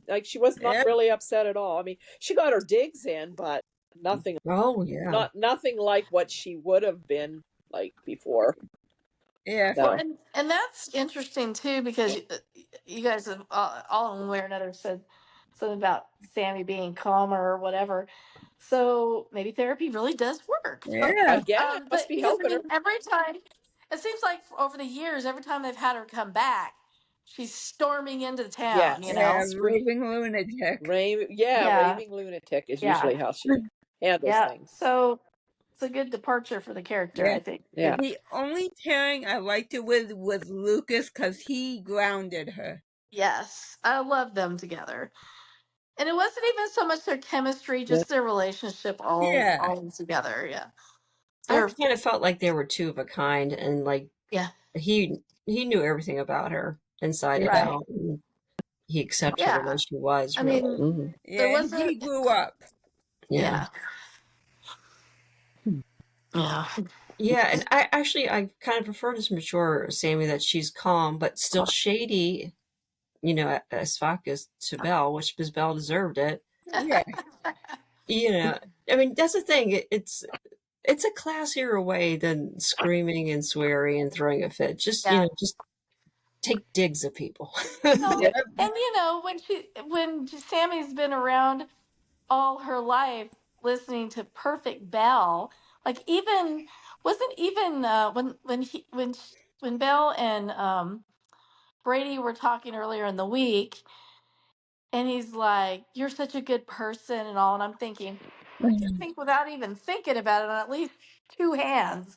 Like she was not Yep. really upset at all. I mean, she got her digs in, but nothing, Oh yeah. nothing like what she would have been like before. Yeah. well, So and that's interesting too, because you guys have all in one way or another said something about Sammy being calmer or whatever. So maybe therapy really does work. Yeah. yeah, it must But be because I helping her. mean, every time it seems like over the years, every time they've had her come back, she's storming into the town. You Yes, Yeah. know? scream, Raving lunatic. Yeah, raving lunatic is yeah, usually how she handles yeah. things. So it's a good departure for the character, Yeah. I think. Yeah, The only pairing I liked it with was Lucas because he grounded her. Yes, I love them together. And it wasn't even so much their chemistry, yeah. just their relationship Yeah. all together. Yeah. I They're kind of felt like they were two of a kind, and like yeah. he knew everything about her inside and Yeah. Right. out, and he accepted her Yeah. as she was. I Really, mean, Mm-hmm. there Yeah. And wasn't he grew up. yeah, yeah. Yeah. yeah. And I kind of prefer this mature Sammy, that she's calm but still shady. As fuck as to Belle, which because Belle deserved it. Yeah. I mean that's the thing. It's a classier way than screaming and swearing and throwing a fit. Just Yeah. just take digs at people. Well, Yep. and when Sammy's been around all her life listening to Perfect Belle, like even wasn't even when Belle and Brady were talking earlier in the week, and he's like, "You're such a good person," and all, and I'm thinking, I can think without even thinking about it on at least two hands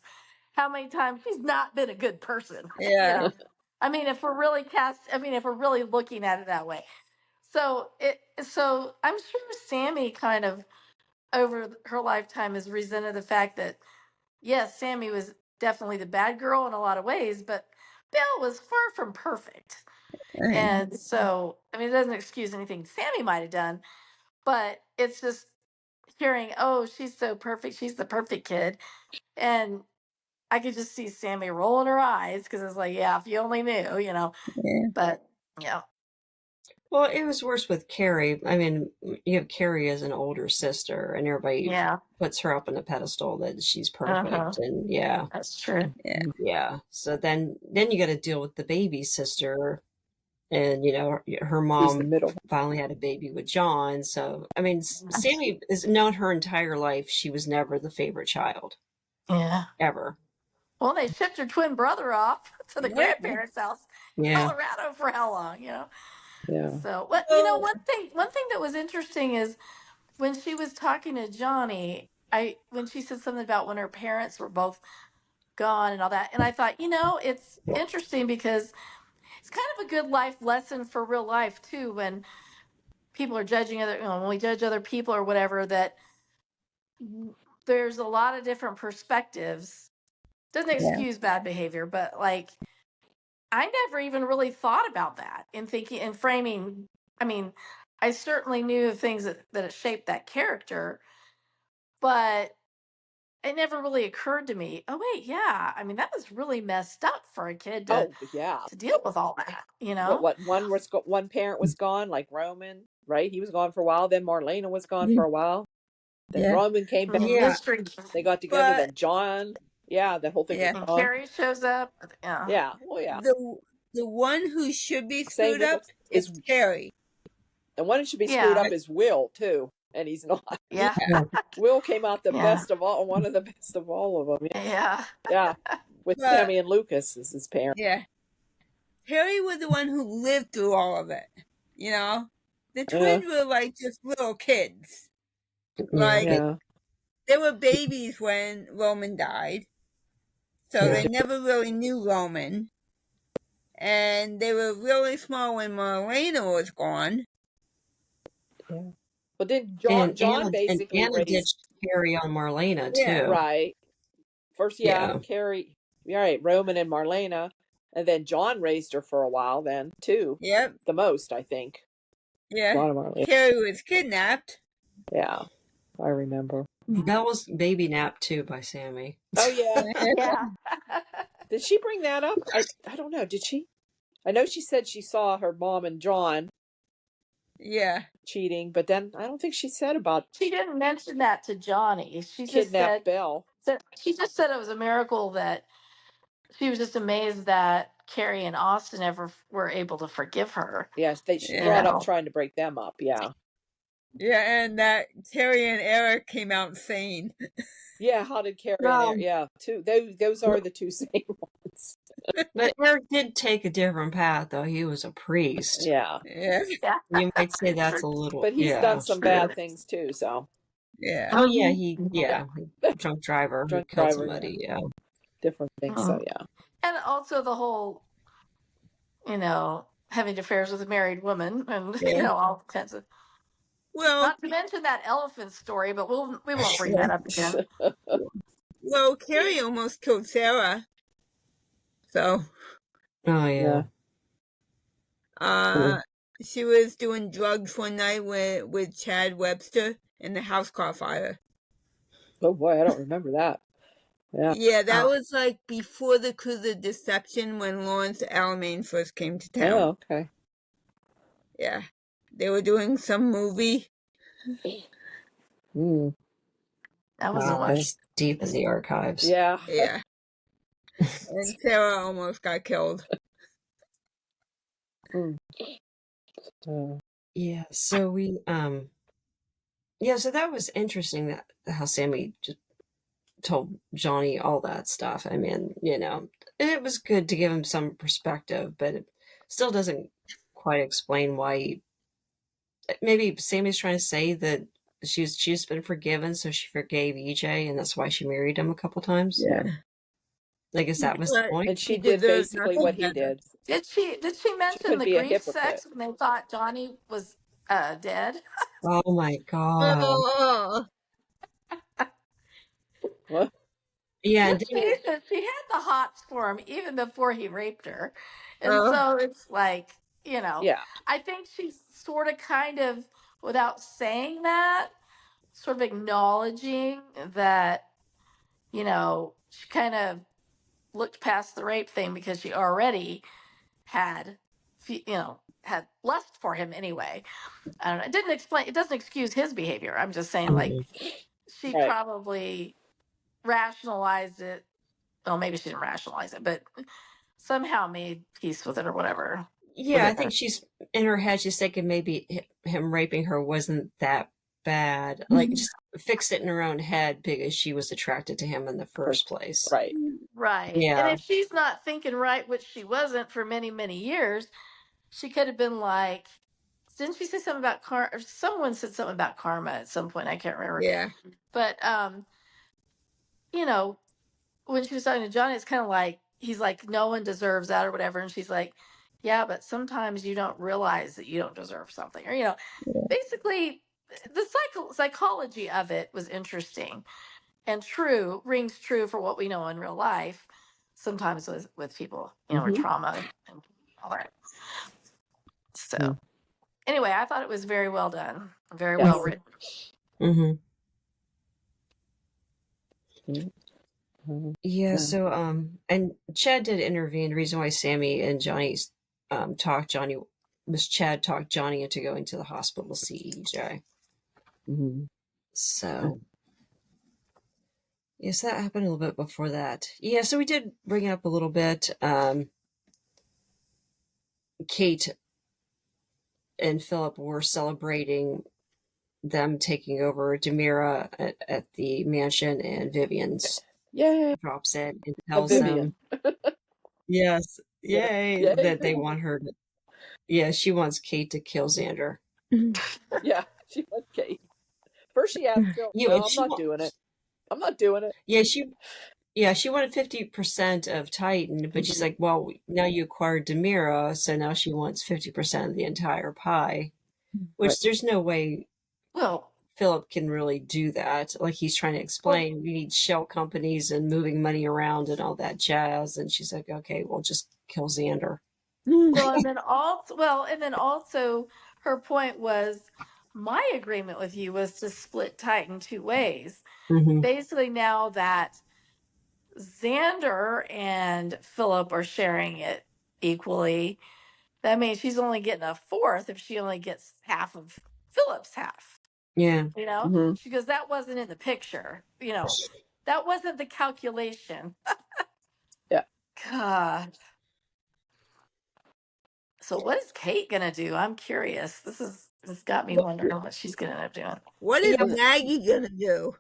how many times she's not been a good person. Yeah. I mean, if we're really looking at it that way. So I'm sure Sammy kind of over her lifetime has resented the fact that yes, Sammy was definitely the bad girl in a lot of ways, but Belle was far from perfect. And so, I mean, it doesn't excuse anything Sammy might have done, but it's just hearing, oh, she's so perfect. She's the perfect kid. And I could just see Sammy rolling her eyes because it's like, yeah, if you only knew. Yeah. But, yeah. Well, it was worse with Carrie. I mean, you have Carrie as an older sister, and everybody Yeah. puts her up on a pedestal that she's Uh-huh. perfect, and yeah, That's true. yeah. So then you got to deal with the baby sister, and her Who's the mom middle? finally had a baby with John. So I mean, Sammy has known her entire life she was never the favorite child Yeah. ever. Well, they shipped her twin brother off to the Yep. grandparents' house in Yeah. Colorado for how long? Yeah. So, what So, one thing that was interesting is when she was talking to Johnny, when she said something about when her parents were both gone and all that, and I thought, it's interesting because it's kind of a good life lesson for real life too. When people are judging when we judge other people or whatever, that there's a lot of different perspectives. Doesn't yeah. excuse bad behavior, but like I never even really thought about that in thinking and framing. I mean, I certainly knew of things that shaped that character, but it never really occurred to me. Oh wait, yeah. I mean, that was really messed up for a kid to Oh yeah. deal with all that. What one parent was gone, like Roman, right? He was gone for a while. Then Marlena was gone for a while. Then Yeah. Roman came back. Yeah. Mystery. They got together. But Then John. Yeah, the whole thing was yeah, And gone. Carrie shows up. Yeah. Yeah. Oh yeah. the one who should be Same screwed with up is Carrie. the one who should be screwed Yeah. up is Will too, and he's not. Yeah. Will came out the Yeah. best of all, one of the best of all of them. Yeah. Yeah, with But- Sammy and Lucas as his parents. Yeah. Carrie was the one who lived through all of it. The twins were like just little kids. Like Yeah. they were babies when Roman died. So Yeah. they never really knew Roman. And they were really small when Marlena was gone. Yeah. But then And John Anna, basically and Anna raised ditched Carrie on Marlena Yeah. too. right. First, Yeah. Carrie. All right, Roman and Marlena, and then John raised her for a while. Then too, Yep. the most I think. Yeah. John and Marlena. Carrie was kidnapped. Yeah. I remember. That was Baby Nap too by Sammy. Oh yeah. Yeah. Did she bring that up? I don't know. Did she? I know she said she saw her mom and John Yeah. cheating, but then I don't think she said about She didn't mention that to Johnny. She just kidnapped said Belle. she just said it was a miracle that she was just amazed that Carrie and Austin ever were able to forgive her. Yes, she You brought up know. trying to break them up. Yeah. Yeah, and that Terry and Eric came out sane. Yeah, how did Carrie and Eric? No, Yeah, two. Those are the two same ones. but Eric did take a different path, though. He was a priest. Yeah, Yeah. Yeah. You might say that's a little, but he's done some true. bad things too. So Yeah. Oh yeah, yeah, drunk driver who drunk killed driver. somebody. Yeah, Yeah. different things. So yeah. And also the whole, having affairs with a married woman and Yeah. all kinds of. Well, Not to mention that elephant story, but we won't bring that up again. Carrie almost killed Sarah. So, Oh yeah. she was doing drugs one night with Chad Webster, and the house caught fire. Oh boy, I don't remember that. Yeah. Yeah, that was like before the Cruise of Deception when Lawrence Alamain first came to town. Oh, okay. Yeah. They were doing some movie. Mm. That was Wow, a that's deep in the archives. Yeah. Yeah. And Sarah almost got killed. Mm. Yeah. So we so that was interesting that how Sammy just told Johnny all that stuff. I mean, it was good to give him some perspective, but it still doesn't quite explain why. Maybe Sammy's trying to say that she's been forgiven, so she forgave EJ, and that's why she married him a couple times. Yeah. Like, is that was the point? And she did basically what he did. Did she mention could the be a grief hypocrite. sex when they thought Johnny was dead? Oh my god! Oh. What? Yeah, and She had the hots for him even before he raped her, and so it's like Yeah. I think she's sort of kind of without saying that, sort of acknowledging that she kind of looked past the rape thing because she already had had lust for him anyway. I don't know. It doesn't excuse his behavior. I'm just saying, like, she Right. probably rationalized it. Well, maybe she didn't rationalize it, but somehow made peace with it or whatever. yeah, I think she's in her head. She's thinking maybe him raping her wasn't that bad. Like, just fixed it in her own head because she was attracted to him in the first place. Right. Right. Yeah. And if she's not thinking right, which she wasn't for many, many years, she could have been like, didn't she say something about karma? Or someone said something about karma at some point. I can't remember. Yeah. But, when she was talking to Johnny, it's kind of like, he's like, no one deserves that or whatever. And she's like, yeah, but sometimes you don't realize that you don't deserve something. Or, basically the psychology of it was interesting and rings true for what we know in real life. Sometimes with people, with trauma and all that. So anyway, I thought it was very well done, very well written. Yeah, so and Chad did intervene. The reason why Sammy and Johnny talked Chad talked Johnny into going to the hospital to see EJ. So yes, that happened a little bit before that. Yeah, so we did bring it up a little bit. Kate and Philip were celebrating them taking over Demira at the mansion, and Vivian's drops in and tells them, yes, yay, that they want her to, she wants Kate to kill Xander. Yeah, she wants Kate. First she asked Phil, no, I'm not doing it. I'm not doing it. Yeah, she wanted 50% of Titan, but she's like, well, now you acquired Demira, so now she wants 50% of the entire pie, which there's no way Philip can really do that. Like, he's trying to explain, we need shell companies and moving money around and all that jazz. And she's like, okay, well, just kill Xander. And then also her point was, my agreement with you was to split Titan two ways. Mm-hmm. Basically, now that Xander and Philip are sharing it equally, that means she's only getting a fourth if she only gets half of Philip's half. Yeah. You know, Mm-hmm. she goes, that wasn't in the picture. You know, that wasn't the calculation. Yeah. God. So what is Kate gonna do? I'm curious. This got me wondering what she's gonna end up doing. What is Yeah. Maggie gonna do?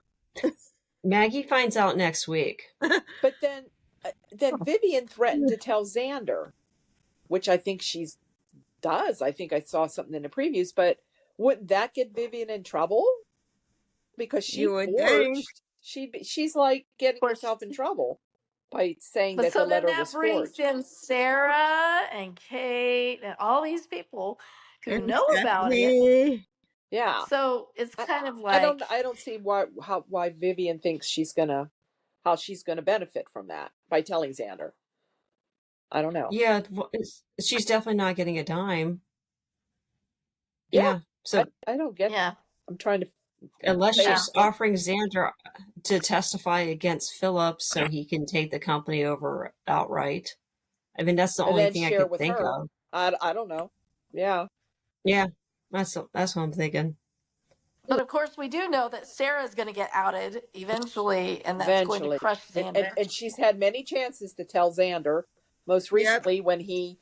Maggie finds out next week. But then Vivian threatened to tell Xander, which I think she does. I think I saw something in the previews, but wouldn't that get Vivian in trouble? Because she You would think. forged. She's like getting Of course. herself in trouble by saying But that the so then letter that was brings forged. in Sarah and Kate and all these people who And know about it. Stephanie. Yeah. So it's kind of I like don't see why Vivian thinks how she's gonna benefit from that by telling Xander. I don't know. Yeah, she's definitely not getting a dime. Yeah. Yeah. So I don't get. yeah. I'm trying to. unless Yeah. she's offering Xander to testify against Philip so he can take the company over outright. I mean, that's the And only then thing I share could with think her. of. I don't know. Yeah. Yeah, that's what I'm thinking. But of course we do know that Sarah's gonna get outed eventually, and that's going to Eventually. crush Xander. And she's had many chances to tell Xander. Most Yep. recently when he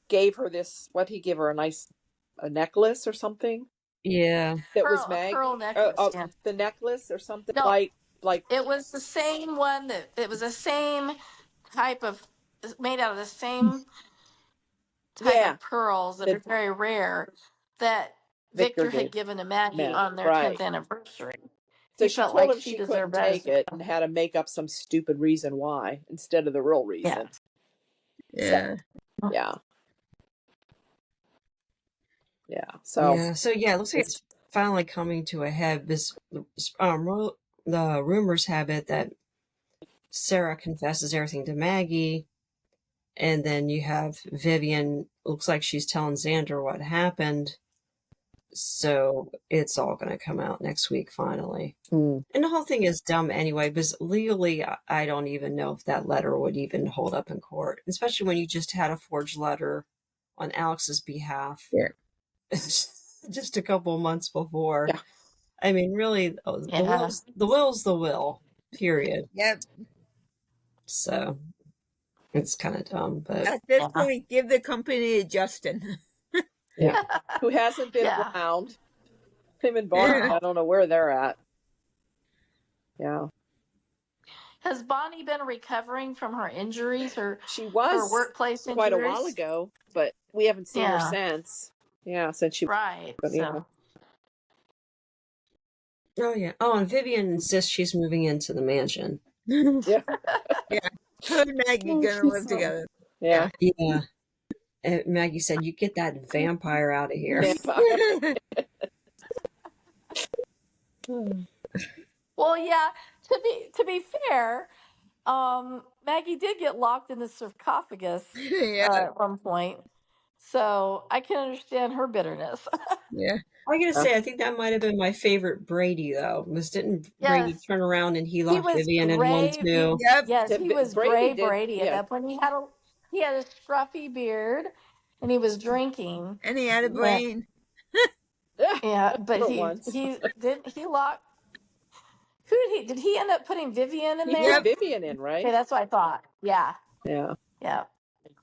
gave her this, what he give her a necklace or something Yeah. that was A pearl Maggie, necklace, yeah. the necklace or something No, like it was the same one that it was the same type of made out of the same type yeah of pearls that are that very rare that Victor Victor had gave given to Maggie Matt, on their right? 10th anniversary. So He she felt told like him she she couldn't deserved that as take it well. and had to make up some stupid reason why instead of the real reason. Yeah. Yeah. Yeah. So Yeah. So yeah, it looks like it's finally coming to a head. This the rumors have it that Sarah confesses everything to Maggie, and then you have Vivian. Looks like she's telling Xander what happened. So it's all going to come out next week finally. Mm. And the whole thing is dumb anyway, because legally, I don't even know if that letter would even hold up in court, especially when you just had a forged letter on Alex's behalf. Yeah. Just a couple months before. Yeah. I mean, really, Yeah. the will's the will, period. Yep. So it's kind of dumb, but At this Yeah. point, give the company to Justin. Yeah. Who hasn't been Yeah. around? Him and Bonnie, Yeah. I don't know where they're at. Yeah. Has Bonnie been recovering from her injuries, She her was workplace injuries? quite a while ago, but we haven't seen her Yeah. since. Yeah, since she Right. but, yeah. So oh yeah. Oh, and Vivian insists she's moving into the mansion. Yeah. Her and Maggie gonna live together. Yeah. Yeah. And Maggie said, "You get that vampire out of here." Vampire. well, yeah. To be fair, Maggie did get locked in the sarcophagus Yeah. at one point, so I can understand her bitterness. Yeah. I gotta say, I think that might have been my favorite Brady, though. Didn't Brady Yes. turn around and he He locked was Vivian in one gray. too? Yep. Yes, he was Brady gray did, Brady at yeah. that point. He had a scruffy beard, and he was drinking. And he had a brain. Yeah, but For he once. he locked. Who did he end up putting Vivian in He there? put Vivian in, right? Okay, that's what I thought. Yeah, Yeah. yeah.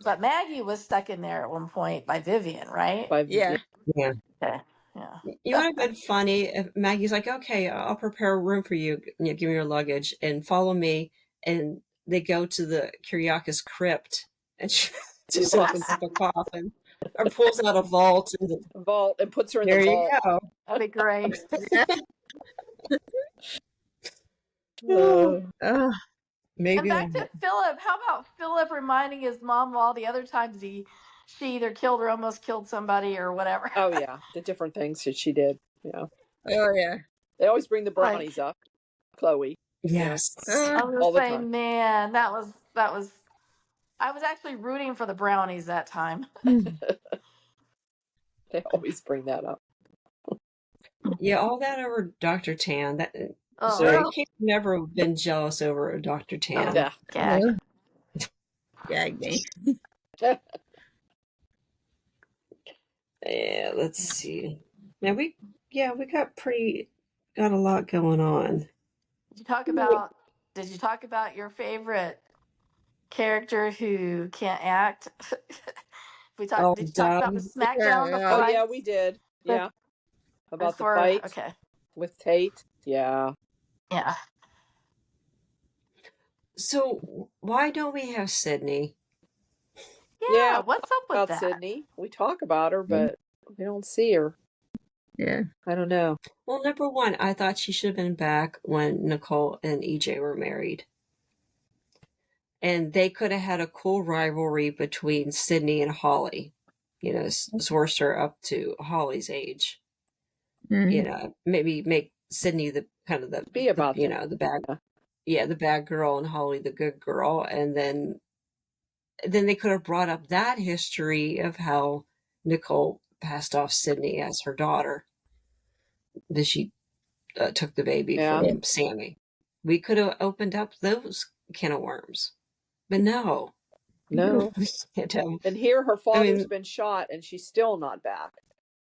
But Maggie was stuck in there at one point by Vivian, right? Yeah. Yeah. Okay. Yeah. You would have been funny if Maggie's like, "Okay, I'll prepare a room for you. Give me your luggage and follow me." And they go to the Kyriakis crypt, and she just opens up a coffin or pulls out a vault, and Vault and puts her in there the you vault. go. That'd be great. Maybe. And back to Philip. How about Philip reminding his mom of all the other times she either killed or almost killed somebody or whatever? Oh yeah, the different things that she did. Yeah. Oh yeah. They always bring the brownies up. Chloe. Yes. I was all the saying, time. man, that was. I was actually rooting for the brownies that time. They always bring that up. Yeah, all that over Dr. Tan. That Oh, sorry, Kate's never been jealous over Dr. oh, Tan. Yeah. gag. Gag me. Yeah, let's see. Now we got a lot going on. Did you talk about your favorite character who can't act? Oh, Did you talk about the Doug. SmackDown Yeah, Oh before yeah, we did. Yeah. About the fight okay. with Tate. Yeah. Yeah. So why don't we have Sydney? Yeah, what's up with About that? Sydney. We talk about her, but we don't see her. yeah. I don't know. Well, number one, I thought she should have been back when Nicole and EJ were married. And they could have had a cool rivalry between Sydney and Holly. You know, source her up to Holly's age. Mm. You know, maybe make Sydney the kind of Be about the, you know, the bad, the bad girl, and Holly the good girl, and then they could have brought up that history of how Nicole passed off Sydney as her daughter, that she took the baby from Sammy. We could have opened up those can of worms, but no. No. And here her father's been shot and she's still not back.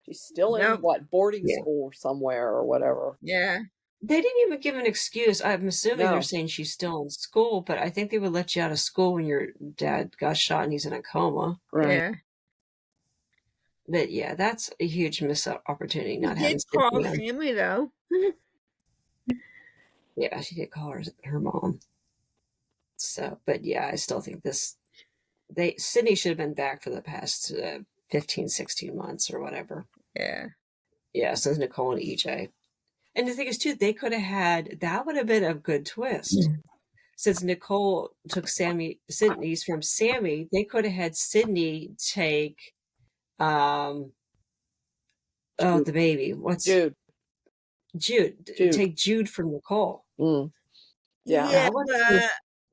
She's still in boarding school somewhere or whatever. Yeah. They didn't even give an excuse. I'm assuming they're saying she's still in school, but I think they would let you out of school when your dad got shot and he's in a coma. Right. Yeah. But yeah, that's a huge missed opportunity not having call Sammy though. Yeah, she did call her mom. So, but yeah, I still think Sydney should have been back for the past 15, 16 months or whatever. Yeah. Yeah, so Nicole and EJ. And the thing is, too, they could have had, that would have been a good twist. Yeah. Since Nicole took Sydney's from Sammy, they could have had Sydney take, the baby. What's Jude. Take Jude from Nicole. Mm. Yeah,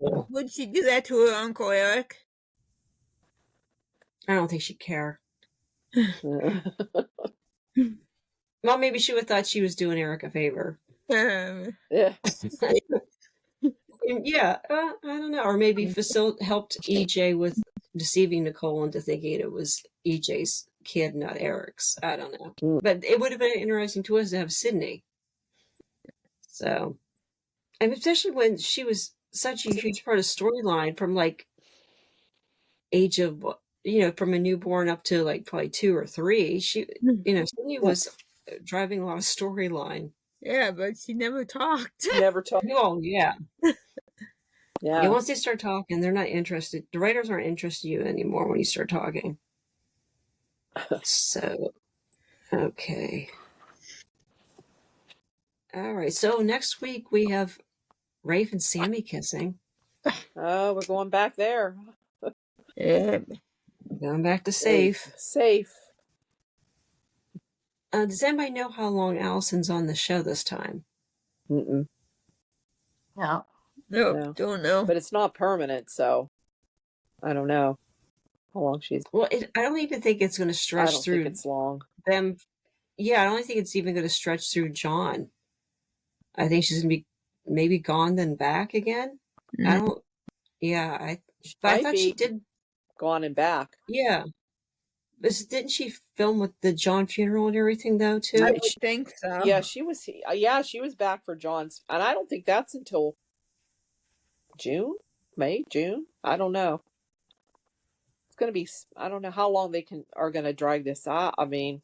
would she do that to her Uncle Eric? I don't think she'd care. Well, maybe she would have thought she was doing Eric a favor. Yeah. Yeah, I don't know. Or maybe helped EJ with deceiving Nicole into thinking it was EJ's kid, not Eric's. I don't know. But it would have been interesting to us to have Sydney. So, and especially when she was such a huge part of storyline from like age of, from a newborn up to like probably 2 or 3. She, Sydney was driving a lot of storyline. Yeah, but she never talked. Oh, yeah. Yeah. Once they start talking, they're not interested. The writers aren't interested in you anymore when you start talking. So, okay. All right. So next week we have Rafe and Sammy kissing. Oh, we're going back there. Yeah. Going back to safe. Safe. Does anybody know how long Allison's on the show this time? Mm-mm. No. No, don't know. But it's not permanent, so I don't know how long she's. Well, I don't even think it's going to stretch I don't through. think it's long. Them. Yeah, I don't think it's even going to stretch through John. I think she's going to be maybe gone then back again. I don't. Yeah, I thought she did gone and back. Yeah. But didn't she film with the John funeral and everything though too? I would think so. Yeah, she was. Yeah, she was back for John's, and I don't think that's until June, May, June. I don't know. It's going to be. I don't know how long they are going to drag this out. I mean,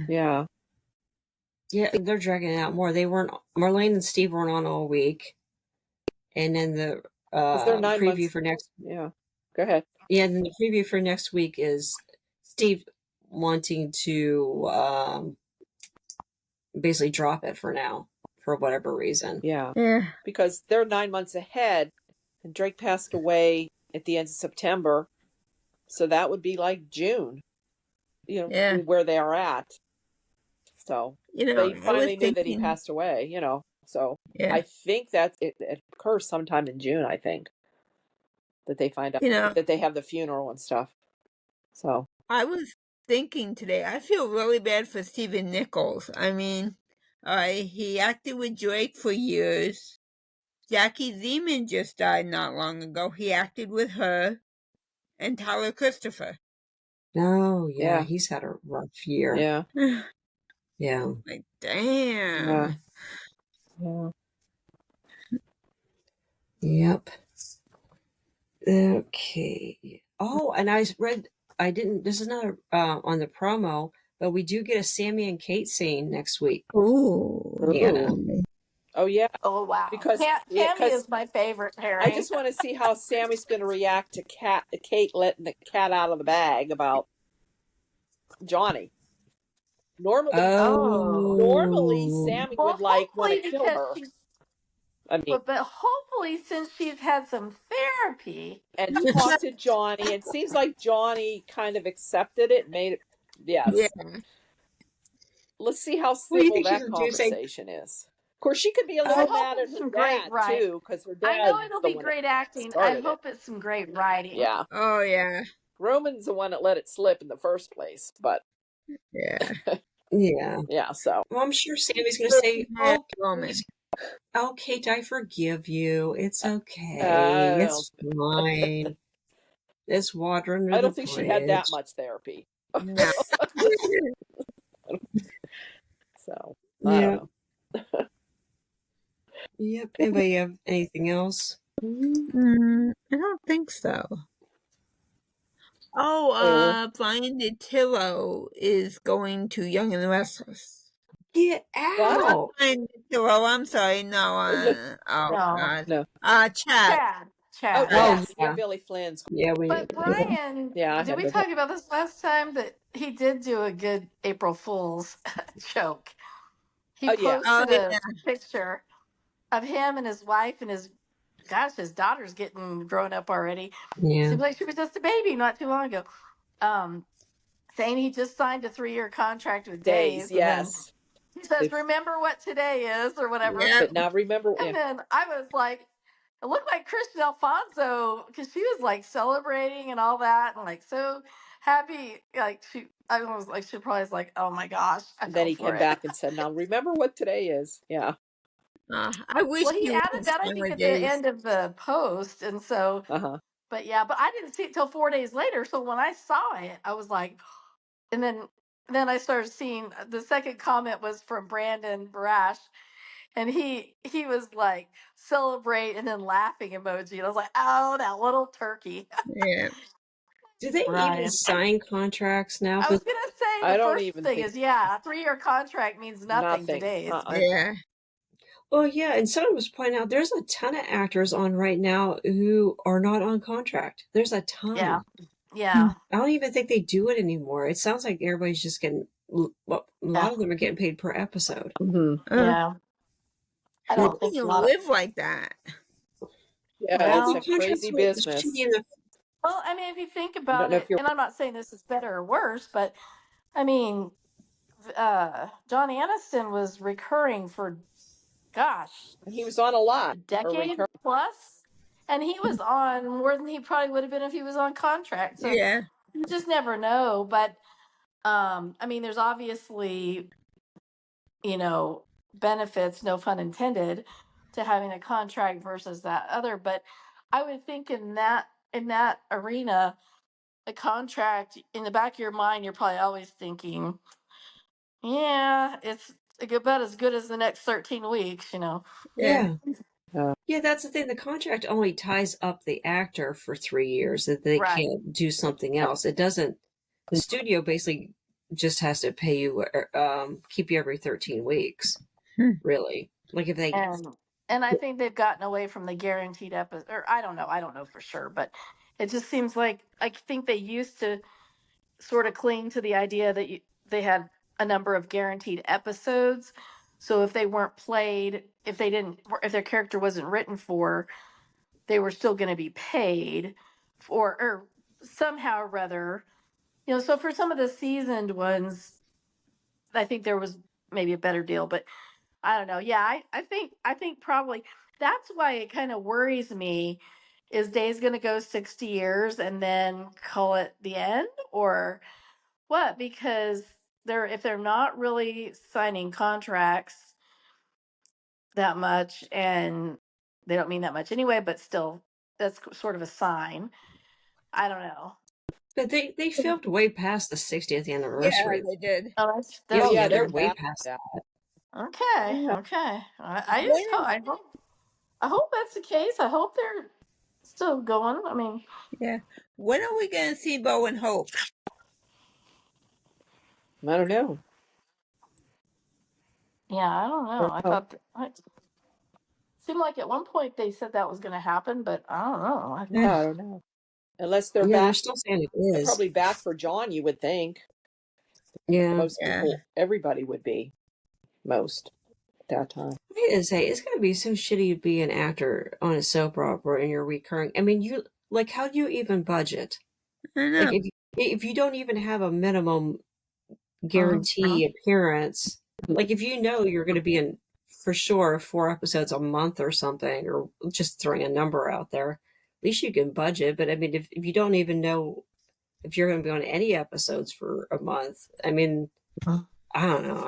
yeah. Yeah, they're dragging it out more. Marlene and Steve weren't on all week, and then the preview for next. Yeah, go ahead. Yeah, and the preview for next week is Steve wanting to basically drop it for now, for whatever reason. Yeah. Because they're 9 months ahead, and Drake passed away at the end of September, so that would be like June, where they are at. So they finally knew that he passed away, So I think that it occurs sometime in June, I think. That they find out that they have the funeral and stuff. So I was thinking today. I feel really bad for Stephen Nichols. I mean, he acted with Drake for years. Jackie Zeman just died not long ago. He acted with her and Tyler Christopher. Oh, yeah, he's had a rough year. Yeah. Yeah. Like, damn. Yeah. Yep. Okay. Oh, and this is not on the promo, but we do get a Sammy and Kate scene next week. Ooh. Anna. Oh, yeah. Oh, wow. Because Tammy is my favorite pairing. I just want to see how Sammy's going to react to Kate letting the cat out of the bag about Johnny. Normally, Sammy would want to kill her. I mean, but hopefully, since she's had some therapy and talked to Johnny, it seems like Johnny kind of accepted it, made it. Yes. Yeah. Let's see how civil that conversation is. Of course, she could be a little mad at her dad too, because her dad. I know it'll be great acting. I hope it's some great writing. Yeah. Oh yeah. Roman's the one that let it slip in the first place, but yeah. Yeah. So. Well, I'm sure Sammy's going to say, "Oh, Kate, I forgive you. It's okay. It's fine. It's water under the bridge." I don't think she had that much therapy. No. So, yeah. I don't know. Yep. Anybody have anything else? I don't think so. Oh, Brian DiTillo is going to Young and the Restless. Get out! Brian DiTillo, I'm sorry, no. God. No. Chad. Oh, yes. Yeah, Billy Flynn's. Yeah, But Brian, did we talk about this last time? That he did do a good April Fool's joke. He posted a picture of him and his wife and his daughter's getting grown up already. Yeah. Seems like she was just a baby not too long ago. Saying he just signed a 3-year contract with Days. Yes. He says, "Remember what today is," or whatever. Yeah, but now remember. And then I was like, it looked like Kristen Alfonso, because she was like celebrating and all that, and like so happy. Like I was like, she probably was like, "Oh my gosh!" Then he came back and said, "Now remember what today is." Yeah. I wish. Well, he added that I think at the end of the post, and so. But yeah, but I didn't see it till 4 days later. So when I saw it, I was like, and then I started seeing the second comment was from Brandon Barash, and he was like celebrate and then laughing emoji. And I was like, oh, that little turkey. Yeah. Do they even sign contracts now? I was gonna say the first thing is a 3-year contract means nothing today. Yeah. Well, yeah, and someone was pointing out there's a ton of actors on right now who are not on contract. There's a ton. Yeah. I don't even think they do it anymore. It sounds like everybody's just getting. Well, a lot of them are getting paid per episode. Yeah. I don't think you live like that. Yeah, it's a crazy business. Well, I mean, if you think about it, and I'm not saying this is better or worse, but I mean, John Aniston was recurring for, he was on a lot, decade plus, and he was on more than he probably would have been if he was on contract. So you just never know. But I mean, there's obviously, benefits, no pun intended, to having a contract versus that other. But I would think in that arena, a contract, in the back of your mind, you're probably always thinking, yeah, it's about as good as the next 13 weeks, Yeah. Yeah, that's the thing. The contract only ties up the actor for 3 years, that they can't do something else. It doesn't. The studio basically just has to pay you, keep you every 13 weeks, really. Like if they. And I think they've gotten away from the guaranteed episode, or I don't know for sure, but it just seems like I think they used to sort of cling to the idea that they had a number of guaranteed episodes. So if they weren't played, if their character wasn't written for, they were still going to be paid for, or somehow or other, so for some of the seasoned ones, I think there was maybe a better deal, but I don't know. Yeah, I think probably that's why it kind of worries me. Is Days going to go 60 years and then call it the end, or What? Because if they're not really signing contracts that much, and they don't mean that much anyway, but still, that's sort of a sign. I don't know. But they filmed way past the 60th Yeah, anniversary. they did. Oh, Yeah, Oh yeah, they're they're way past past that. okay. Yeah. Okay. When, I hope that's the case. I hope they're still going. I mean, yeah. When are we going to see Bo and Hope? I don't know. yeah, I don't know. I thought it seemed like at one point they said that was going to happen, but I don't know. Yeah, I don't know. Unless they're Yeah, they're back, still saying it they're is. probably back for John. You would think Yeah. most Yeah. people, everybody would be most at that time. I gotta say, it's gonna be so shitty to be an actor on a soap opera and you're recurring. I mean, you like, how do you even budget? I know. Like, if you don't even have a minimum guarantee appearance, like if you know you're going to be in for sure 4 episodes a month or something, or just throwing a number out there, at least you can budget. But I mean, if you don't even know if you're going to be on any episodes for a month, I mean, I don't know.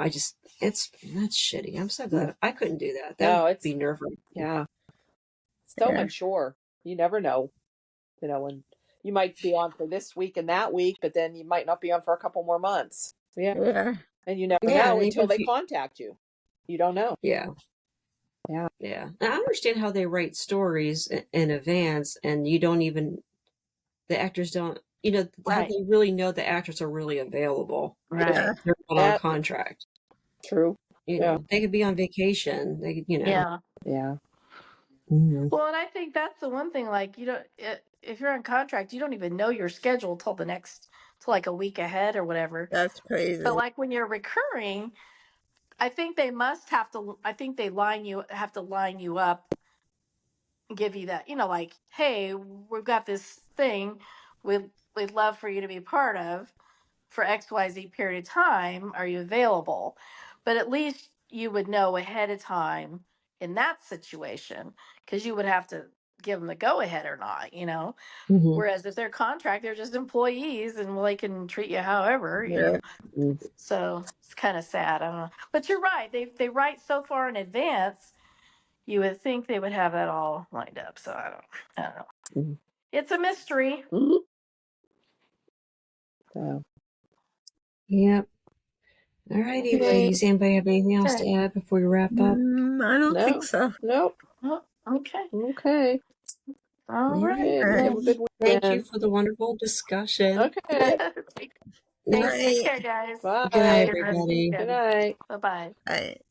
That's shitty. I'm so glad I couldn't do that. That No, would it's be nerve-wracking. yeah, so Yeah. unsure. You never know. You know, and you might be on for this week and that week, but then you might not be on for a couple more months. Yeah, Yeah. and you never Yeah, know and until even they contact you. You don't know. yeah. Yeah. Yeah. And I understand how they write stories in advance, and you don't even, the actors don't, how Right. they really know the actors are really available. Right. They're not on That- contract. True. Yeah. They could be on vacation. They could, Yeah. Yeah. Mhm. Well, and I think that's the one thing. Like, if you're on contract, you don't even know your schedule till like a week ahead or whatever. That's crazy. But like when you're recurring, I think they must have to. I think they have to line you up, and give you that. Like, hey, we've got this thing. We'd love for you to be part of for XYZ period of time. Are you available? But at least you would know ahead of time in that situation, because you would have to give them the go ahead or not. Mhm. Whereas if they're contract, they're just employees and they can treat you however. Yeah. So it's kind of sad. I don't know. But you're right. They write so far in advance. You would think they would have that all lined up. So I don't know. Mhm. It's a mystery. Mhm. So, Yep. All righty, Okay. ladies. Anybody have anything else to add before we wrap up? I don't No. think so. Nope. Oh, okay. Okay. All right. Okay. All right. Have a good Thank you weekend. for the wonderful discussion. Okay. Thanks. Take Night. care, guys. Bye. Good night, Good rest of the everybody. Good weekend. night. Bye-bye. All right.